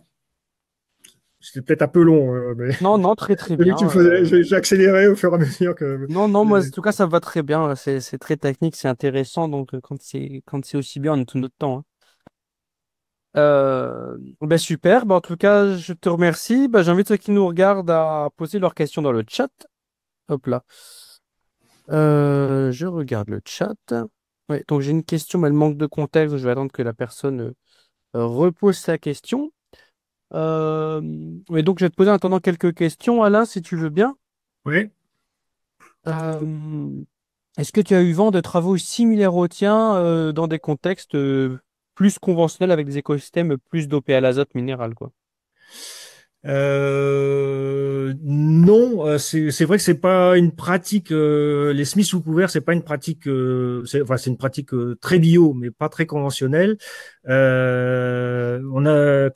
C'était peut-être un peu long, mais Non, très très bien. j'ai accéléré au fur et à mesure que. Non, moi, en tout cas, ça va très bien. C'est très technique, c'est intéressant. Donc, quand c'est aussi bien, on a tout notre temps. Hein. Super. En tout cas, je te remercie. J'invite ceux qui nous regardent à poser leurs questions dans le chat. Hop là. Je regarde le chat. Ouais, donc, j'ai une question, mais elle manque de contexte. Je vais attendre que la personne repose sa question. Mais donc, je vais te poser en attendant quelques questions, Alain, si tu veux bien. Oui. Est-ce que tu as eu vent de travaux similaires aux tiens dans des contextes plus conventionnels avec des écosystèmes plus dopés à l'azote minéral, quoi? Non, c'est vrai que c'est pas une pratique. Les semis sous couvert, c'est pas une pratique. C'est une pratique très bio, mais pas très conventionnelle. Quand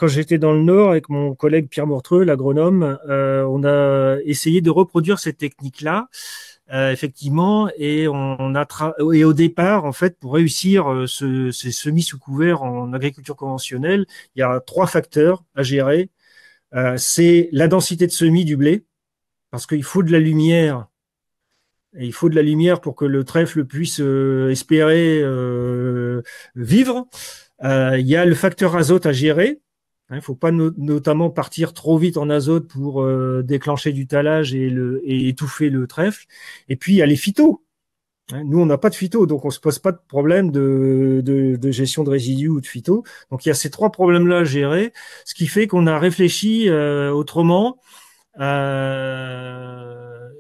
j'étais dans le Nord avec mon collègue Pierre Mortreux, l'agronome, on a essayé de reproduire cette technique-là. Effectivement, et et au départ, en fait, pour réussir ces semis sous couvert en agriculture conventionnelle, il y a 3 facteurs à gérer. C'est la densité de semis du blé, parce qu'il faut de la lumière. Et il faut de la lumière pour que le trèfle puisse espérer vivre. Il y a le facteur azote à gérer. Il ne faut pas notamment partir trop vite en azote pour déclencher du talage et étouffer le trèfle. Et puis, il y a les phytos. Nous, on n'a pas de phyto, donc on se pose pas de problème de gestion de résidus ou de phyto. Donc, il y a ces 3 problèmes-là à gérer, ce qui fait qu'on a réfléchi autrement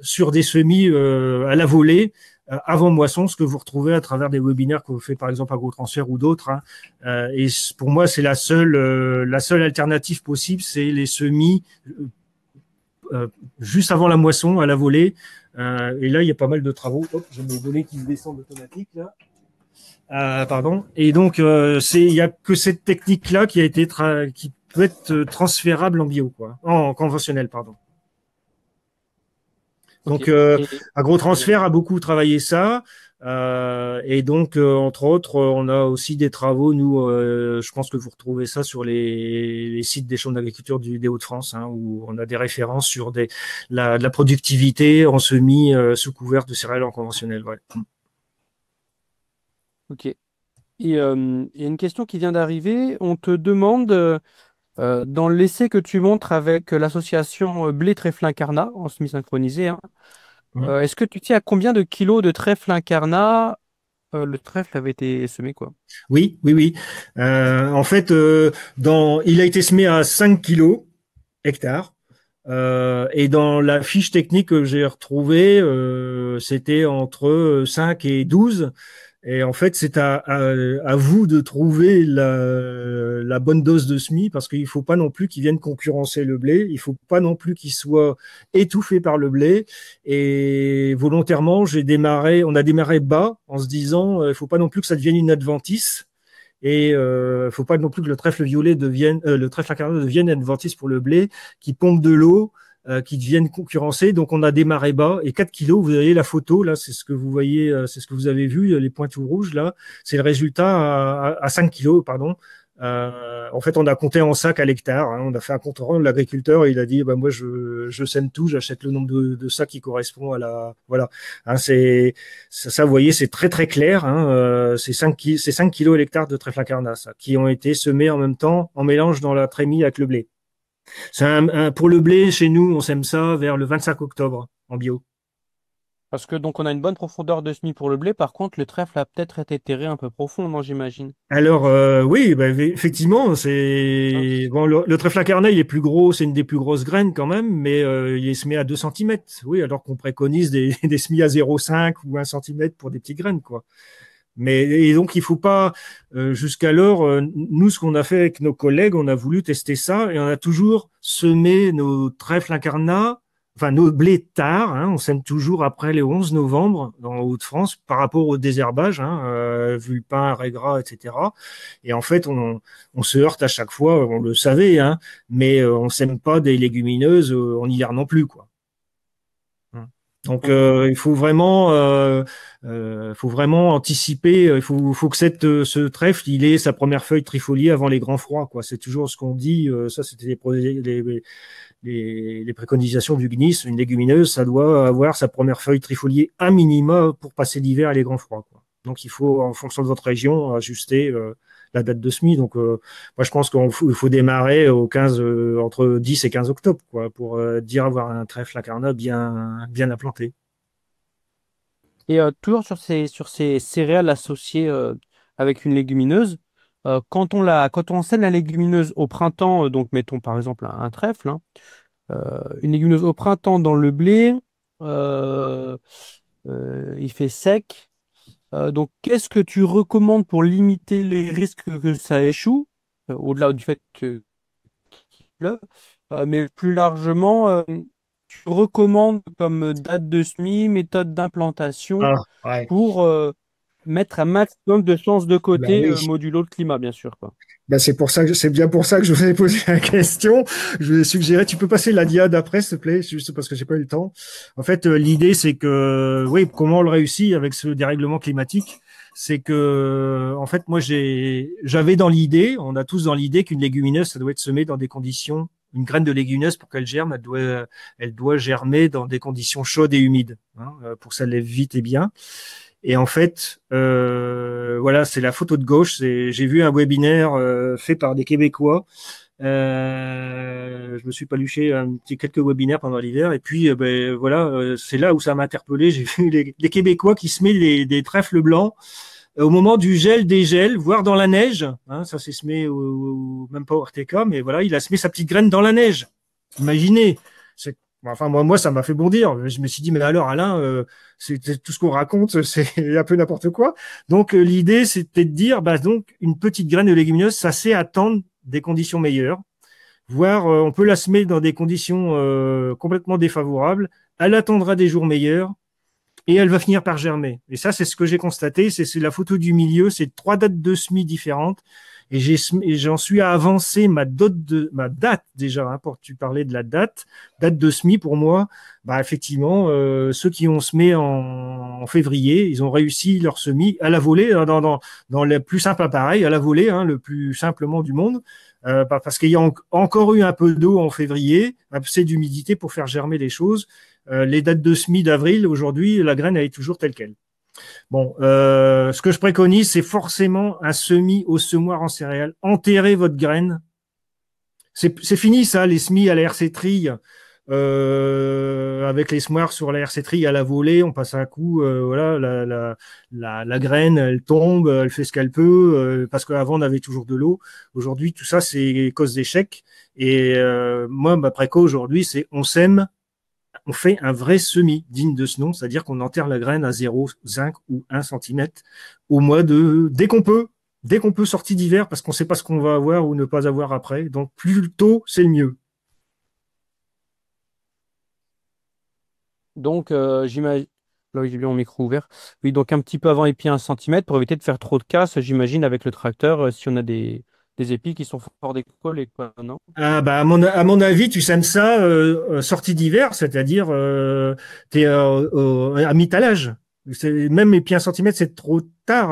sur des semis à la volée avant moisson, ce que vous retrouvez à travers des webinaires que vous faites par exemple à GoTransfert ou d'autres. Et pour moi, c'est la seule alternative possible, c'est les semis juste avant la moisson, à la volée. Et là, il y a pas mal de travaux. Hop, j'ai mes volets qui descendent automatique là. Pardon. Et donc, il y a que cette technique-là qui a été qui peut être transférable en bio, quoi, en conventionnel, pardon. Ok. Donc, Et, Agrotransfert a beaucoup travaillé ça. Et donc, entre autres, on a aussi des travaux, nous, je pense que vous retrouvez ça sur les sites des chambres d'agriculture des Hauts-de-France, hein, où on a des références sur de la productivité en semis sous couvert de céréales en conventionnel. Ouais. ok. Et il y a une question qui vient d'arriver. On te demande, dans l'essai que tu montres avec l'association Blé Trèfle Incarnat, en semi-synchronisé, hein, Mmh. est-ce que tu sais à combien de kilos de trèfle incarnat le trèfle avait été semé, quoi? Oui, oui, oui. En fait, il a été semé à 5 kilos hectares. Et dans la fiche technique que j'ai retrouvée, c'était entre 5 et 12. Et en fait, c'est à vous de trouver la bonne dose de semis parce qu'il faut pas non plus qu'il vienne concurrencer le blé. Il faut pas non plus qu'il soit étouffé par le blé. Et volontairement, on a démarré bas en se disant, il faut pas non plus que ça devienne une adventice. Et faut pas non plus que le trèfle violet le trèfle incarnat devienne adventice pour le blé, qui pompe de l'eau, qui deviennent concurrencés. Donc on a démarré bas et 4 kilos. Vous voyez la photo là, c'est ce que vous voyez, c'est ce que vous avez vu, les points tout rouges là. C'est le résultat à 5 kilos, pardon. En fait, on a compté en sacs à l'hectare. Hein. On a fait un compte rendu. L'agriculteur, il a dit, bah moi, je sème tout, j'achète le nombre de sacs qui correspond à la, voilà. Hein, ça, vous voyez, c'est très très clair. Hein. C'est 5 kilos à l'hectare de trèfle incarnat, ça, qui ont été semés en même temps, en mélange dans la trémie avec le blé. Pour le blé, chez nous, on sème ça vers le 25 octobre en bio. Parce que donc on a une bonne profondeur de semis pour le blé, par contre le trèfle a peut-être été terré un peu profond, non, j'imagine. Alors oui, bah, effectivement, Hein. c'est bon. Le trèfle incarnat, il est plus gros, c'est une des plus grosses graines quand même, mais il est semé à 2 centimètres. Oui, alors qu'on préconise des semis à 0,5 ou 1 centimètre pour des petites graines, quoi. Mais et donc il faut pas jusqu'alors nous ce qu'on a fait avec nos collègues, on a voulu tester ça et on a toujours semé nos trèfles incarnats, enfin nos blés tard, hein, on sème toujours après les 11 novembre dans le Hauts-de-France par rapport au désherbage, hein, vulpin, raigra, etc. Et en fait on se heurte à chaque fois, on le savait, hein, mais on sème pas des légumineuses en hiver non plus, quoi. Donc Ok. il faut vraiment anticiper. Il faut que ce trèfle, il ait sa première feuille trifoliée avant les grands froids, quoi. C'est toujours ce qu'on dit. Ça, c'était les préconisations du GNIS. Une légumineuse, ça doit avoir sa première feuille trifoliée à minima pour passer l'hiver et les grands froids, quoi. Donc il faut, en fonction de votre région, ajuster la date de semis. Donc moi, je pense qu'il faut démarrer au 15, entre 10 et 15 octobre, quoi, pour dire avoir un trèfle incarnat bien implanté. Et toujours sur ces céréales associées avec une légumineuse, quand on sème la légumineuse au printemps, donc mettons par exemple un trèfle, hein, une légumineuse au printemps dans le blé, euh, il fait sec. Donc, qu'est-ce que tu recommandes pour limiter les risques que ça échoue, au-delà du fait qu'il pleuve, mais plus largement, tu recommandes comme date de semis, méthode d'implantation Ah, ouais. pour mettre un maximum de chances de Ben côté, oui. modulo le climat, bien sûr, quoi. Ben c'est bien pour ça que je vous ai posé la question. Je vous ai suggéré, tu peux passer la diade après, s'il te plaît, juste parce que j'ai pas eu le temps. En fait, l'idée, c'est que, oui, comment on le réussit avec ce dérèglement climatique? C'est que, en fait, moi, j'avais dans l'idée, on a tous dans l'idée qu'une légumineuse, ça doit être semé dans des conditions, une graine de légumineuse, pour qu'elle germe, elle doit germer dans des conditions chaudes et humides, hein, pour que ça lève vite et bien. Et en fait, voilà, c'est la photo de gauche. J'ai vu un webinaire fait par des Québécois. Je me suis paluché quelques webinaires pendant l'hiver. Et puis, ben, voilà, c'est là où ça m'a interpellé. J'ai vu les Québécois qui se mettent des trèfles blancs au moment du dégel, voire dans la neige. Hein, ça s'est semé même pas au RTK, mais voilà, il a semé sa petite graine dans la neige. Imaginez. Enfin, moi, ça m'a fait bondir. Je me suis dit, mais alors, Alain, tout ce qu'on raconte, c'est un peu n'importe quoi. Donc, l'idée, c'était de dire, bah, donc, une petite graine de légumineuse, ça sait attendre des conditions meilleures. voire on peut la semer dans des conditions complètement défavorables. Elle attendra des jours meilleurs et elle va finir par germer. Et ça, c'est ce que j'ai constaté. C'est la photo du milieu. C'est 3 dates de semis différentes. Et j'en suis à avancer ma date déjà. Hein, tu parlais de la date de semis pour moi. Bah effectivement, ceux qui ont semé en février, ils ont réussi leur semis à la volée, dans le plus simple appareil, à la volée, hein, le plus simplement du monde, parce qu'il y a encore eu un peu d'eau en février, assez d'humidité pour faire germer les choses. Les dates de semis d'avril, aujourd'hui, la graine elle est toujours telle quelle. Bon, ce que je préconise, c'est forcément un semis au semoir en céréales. Enterrez votre graine. C'est fini ça, les semis à la RC trille, avec les semoirs sur la RC trille à la volée, on passe un coup, voilà, la graine, elle tombe, elle fait ce qu'elle peut, parce qu'avant on avait toujours de l'eau. Aujourd'hui, tout ça, c'est cause d'échec. Et moi, ma préco aujourd'hui, c'est on sème, on fait un vrai semis digne de ce nom, c'est-à-dire qu'on enterre la graine à 0,5 ou 1 centimètre au mois dès qu'on peut sortir d'hiver, parce qu'on ne sait pas ce qu'on va avoir ou ne pas avoir après. Donc plus tôt, c'est le mieux. Donc, j'imagine. Là, oui, j'ai bien mon micro ouvert. Oui, donc un petit peu avant épi 1 centimètre pour éviter de faire trop de casse, j'imagine, avec le tracteur, si on a des épis qui sont fort décollés, quoi, non? Ah bah à mon avis, tu sèmes ça sortie d'hiver, c'est-à-dire t'es à mi-talage. Même épi 1 centimètre, c'est trop tard,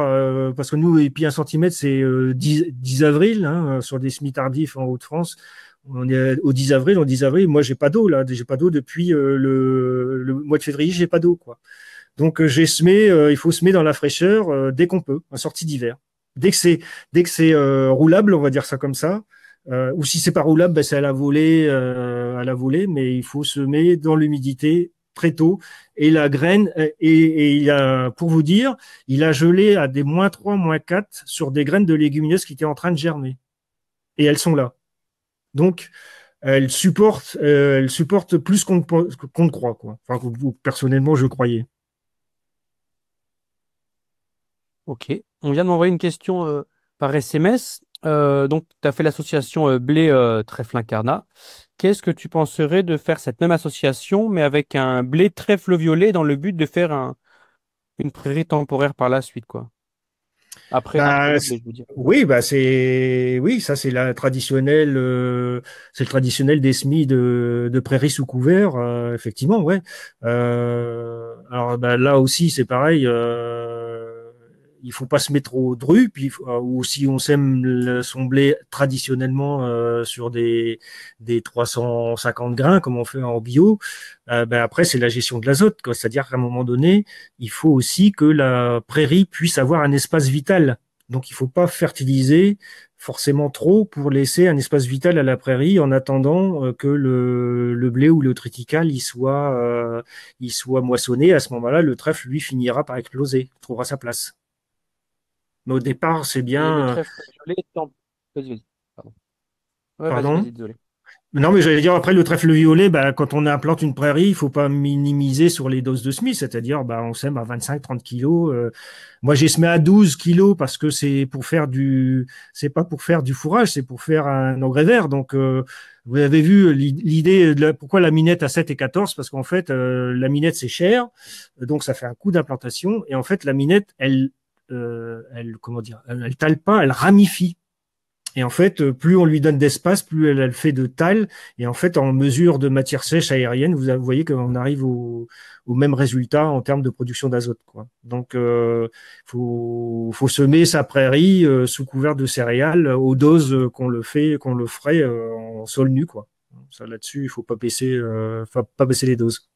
parce que nous, épi 1 centimètre, c'est 10 avril, hein, sur des semis tardifs en Hauts-de-France. On est au 10 avril, au 10 avril, moi j'ai pas d'eau là, j'ai pas d'eau depuis le mois de février, j'ai pas d'eau quoi. Donc j'ai semé, il faut semer dans la fraîcheur dès qu'on peut, en sortie d'hiver. Dès que c'est roulable, on va dire ça comme ça. Ou si c'est pas roulable, ben, c'est à la volée, mais il faut semer dans l'humidité très tôt. Et la graine, et il a, pour vous dire, il a gelé à des -3, -4 sur des graines de légumineuses qui étaient en train de germer. Et elles sont là. Donc, elles supportent plus qu'on ne croit, quoi. Enfin, personnellement, je croyais. Ok. On vient de m'envoyer une question par SMS. Donc, tu as fait l'association blé trèfle incarnat. Qu'est-ce que tu penserais de faire cette même association, mais avec un blé trèfle violet dans le but de faire une prairie temporaire par la suite, quoi? Après Bah, le blé, je veux dire. oui, bah oui, ça c'est le traditionnel des semis de prairies sous couvert, effectivement, ouais. Alors bah, là aussi c'est pareil, il faut pas se mettre trop dru, ou si on sème son blé traditionnellement sur des 350 grains comme on fait en bio, ben après c'est la gestion de l'azote, quoi. C'est-à-dire qu'à un moment donné, il faut aussi que la prairie puisse avoir un espace vital. Donc il faut pas fertiliser forcément trop pour laisser un espace vital à la prairie en attendant que le blé ou le triticale il soit moissonné. À ce moment-là, le trèfle lui finira par exploser, trouvera sa place. Mais au départ, c'est Et le bien. trèfle violet, vas-y, vas-y. Pardon. Ouais, vas-y, Pardon? vas-y, désolé. Non, mais j'allais dire après le trèfle violet, bah, quand on implante une prairie, il faut pas minimiser sur les doses de semis, c'est-à-dire bah, on sème à 25-30 kilos. Moi, j'ai semé à 12 kilos parce que c'est pas pour faire du fourrage, c'est pour faire un engrais vert. Donc, vous avez vu l'idée pourquoi la minette à 7 et 14, parce qu'en fait, la minette c'est cher, donc ça fait un coût d'implantation. Et en fait, la minette, comment dire, elle tale pas, elle ramifie. Et en fait, plus on lui donne d'espace, plus elle fait de taille. Et en fait, en mesure de matière sèche aérienne, vous voyez qu'on arrive au même résultat en termes de production d'azote, quoi. Donc, faut semer sa prairie sous couvert de céréales aux doses qu'on le ferait en sol nu, quoi. Ça là-dessus, il faut pas baisser les doses.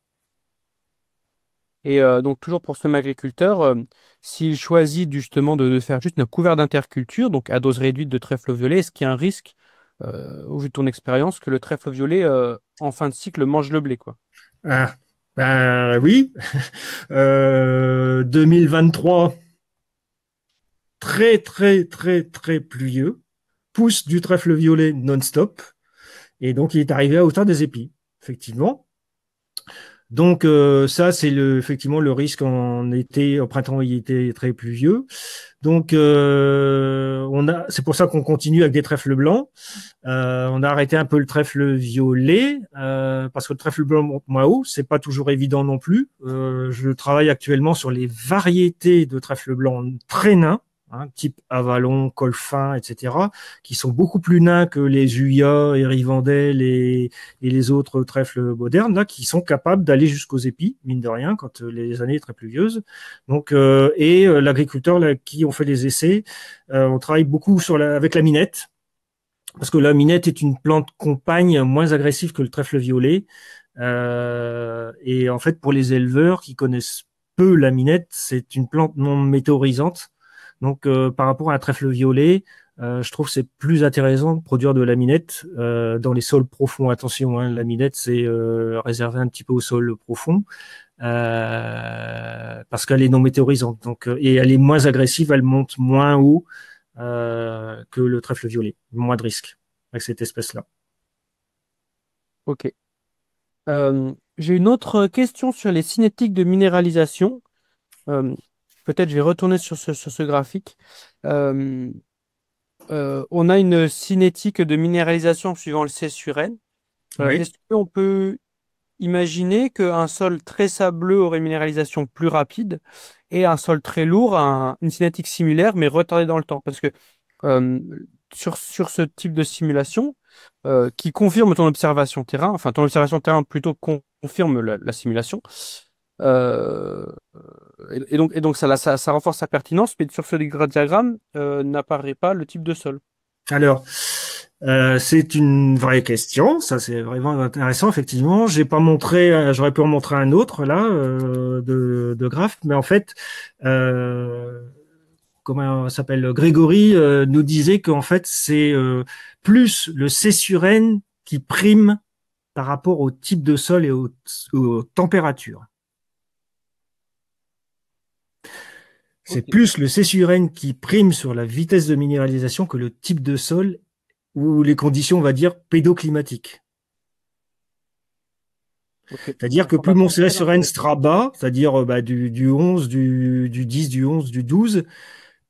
Et donc, toujours pour ce même agriculteur, s'il choisit justement de faire juste un couvert d'interculture, donc à dose réduite de trèfle violet, est-ce qu'il y a un risque, au vu de ton expérience, que le trèfle violet, en fin de cycle, mange le blé, quoi? Ah, ben oui. 2023, très, très, très, très pluvieux, pousse du trèfle violet non-stop, et donc il est arrivé à hauteur des épis, effectivement. Donc ça, c'est effectivement le risque en été, au printemps, il était très pluvieux. Donc c'est pour ça qu'on continue avec des trèfles blancs. On a arrêté un peu le trèfle violet parce que le trèfle blanc monte moins haut, c'est pas toujours évident non plus. Je travaille actuellement sur les variétés de trèfle blanc très nains, hein, type Avalon, Colfin, etc., qui sont beaucoup plus nains que les Huya et Rivendell et les autres trèfles modernes, là, qui sont capables d'aller jusqu'aux épis, mine de rien, quand les années sont très pluvieuses. Donc, l'agriculteur là, qui ont fait les essais, on travaille beaucoup avec la minette, parce que la minette est une plante compagne moins agressive que le trèfle violet. Et en fait, pour les éleveurs qui connaissent peu la minette, c'est une plante non météorisante. Donc, par rapport à un trèfle violet, je trouve que c'est plus intéressant de produire de la minette dans les sols profonds. Attention, hein, la minette, c'est réservé un petit peu au sol profond parce qu'elle est non météorisante. Donc, et elle est moins agressive, elle monte moins haut que le trèfle violet. Moins de risques avec cette espèce-là. Ok. J'ai une autre question sur les cinétiques de minéralisation. Euh, Peut-être je vais retourner sur ce graphique. Euh, on a une cinétique de minéralisation suivant le C sur N. Oui. Est-ce qu'on peut imaginer qu'un sol très sableux aurait une minéralisation plus rapide et un sol très lourd une cinétique similaire mais retardée dans le temps? Parce que euh, sur ce type de simulation, qui confirme ton observation terrain, enfin ton observation terrain plutôt confirme la simulation, euh, et donc ça renforce sa pertinence, mais sur ce diagramme n'apparaît pas le type de sol. Alors, c'est une vraie question. Ça, c'est vraiment intéressant, effectivement. J'ai pas montré, j'aurais pu en montrer un autre là de graphe, mais en fait, euh, comment ça s'appelle, Grégory nous disait qu'en fait, c'est plus le C sur N qui prime par rapport au type de sol et aux températures. C'est Ok, plus le C sur N qui prime sur la vitesse de minéralisation que le type de sol ou les conditions, on va dire, pédoclimatiques. ok. C'est-à-dire que plus mon Information C très sur N intéressante. sera bas, c'est-à-dire du 11, du 10, du 11, du 12,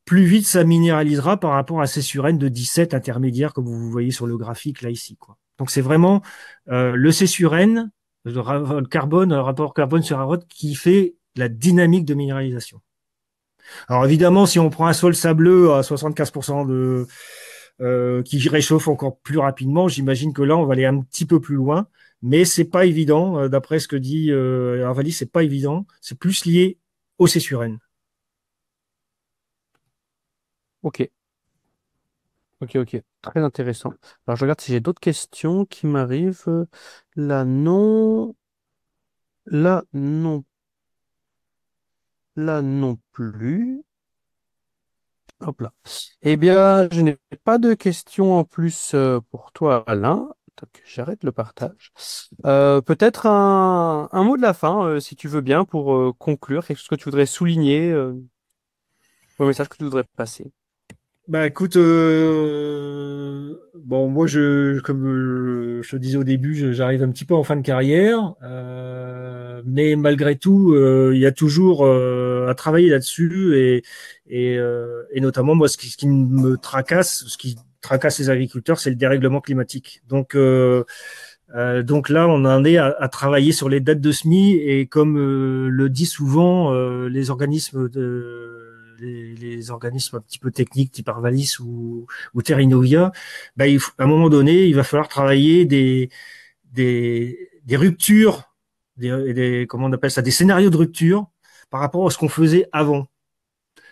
plus vite ça minéralisera par rapport à C sur N de 17 intermédiaire, comme vous voyez sur le graphique là ici, quoi. Donc c'est vraiment le C sur N, le rapport carbone sur azote qui fait la dynamique de minéralisation. Alors évidemment, si on prend un sol sableux à 75% qui réchauffe encore plus rapidement, j'imagine que là, on va aller un petit peu plus loin. Mais c'est pas évident, d'après ce que dit Arvali, c'est pas évident. C'est plus lié au C-N. Ok, ok. Très intéressant. Alors je regarde si j'ai d'autres questions qui m'arrivent. Là, non. Là, non. Là, non plus. Hop là. Eh bien, je n'ai pas de questions en plus pour toi, Alain. Donc, j'arrête le partage. Peut-être un mot de la fin, si tu veux bien, pour conclure, quelque chose que tu voudrais souligner, un message que tu voudrais passer. Bah écoute, bon moi comme je te disais au début, j'arrive un petit peu en fin de carrière, mais malgré tout, il y a toujours à travailler là-dessus et notamment moi ce qui me tracasse, ce qui tracasse les agriculteurs, c'est le dérèglement climatique. Donc là, on en est à travailler sur les dates de semis et comme le dit souvent les organismes les organismes un petit peu techniques type Arvalis ou Terrinovia, bah, à un moment donné, il va falloir travailler des ruptures, comment on appelle ça, des scénarios de rupture par rapport à ce qu'on faisait avant.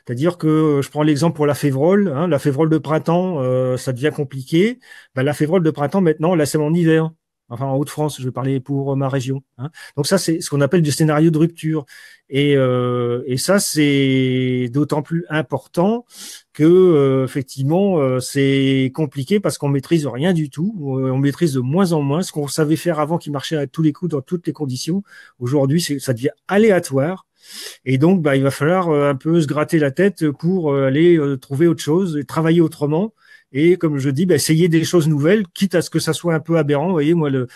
C'est-à-dire que je prends l'exemple pour la févrole, hein, la févrole de printemps, ça devient compliqué. Ben, la févrole de printemps, maintenant, là, c'est en hiver. Enfin, en Haute-France, je vais parler pour ma région, hein. Donc ça, c'est ce qu'on appelle du scénario de rupture. Et ça, c'est d'autant plus important que, effectivement, c'est compliqué parce qu'on maîtrise rien du tout. On maîtrise de moins en moins ce qu'on savait faire avant qui marchait à tous les coups dans toutes les conditions. Aujourd'hui, ça devient aléatoire. Et donc, il va falloir un peu se gratter la tête pour aller trouver autre chose et travailler autrement. Et comme je dis, essayer des choses nouvelles, quitte à ce que ça soit un peu aberrant. Vous voyez, moi, le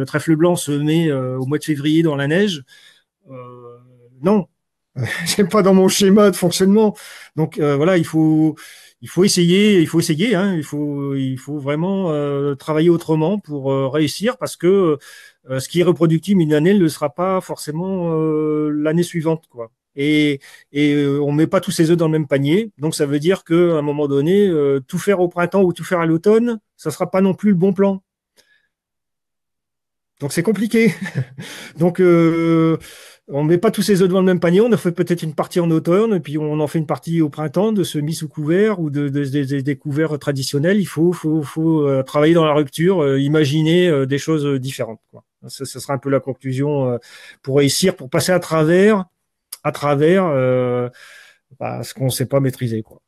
trèfle blanc se met au mois de février dans la neige. Non, c'est pas dans mon schéma de fonctionnement. Donc voilà, il faut essayer, hein, il faut vraiment travailler autrement pour réussir, parce que ce qui est reproductible une année ne le sera pas forcément l'année suivante, quoi. Et on met pas tous ses œufs dans le même panier, donc ça veut dire qu'à un moment donné, tout faire au printemps ou tout faire à l'automne, ça sera pas non plus le bon plan. Donc c'est compliqué. Donc on met pas tous ses œufs dans le même panier. On en fait peut-être une partie en automne, et puis on en fait une partie au printemps, de semis sous couvert ou des couverts traditionnels. Il faut travailler dans la rupture, imaginer des choses différentes, quoi. Ça sera un peu la conclusion pour réussir, pour passer à travers ce qu'on ne sait pas maîtriser, quoi.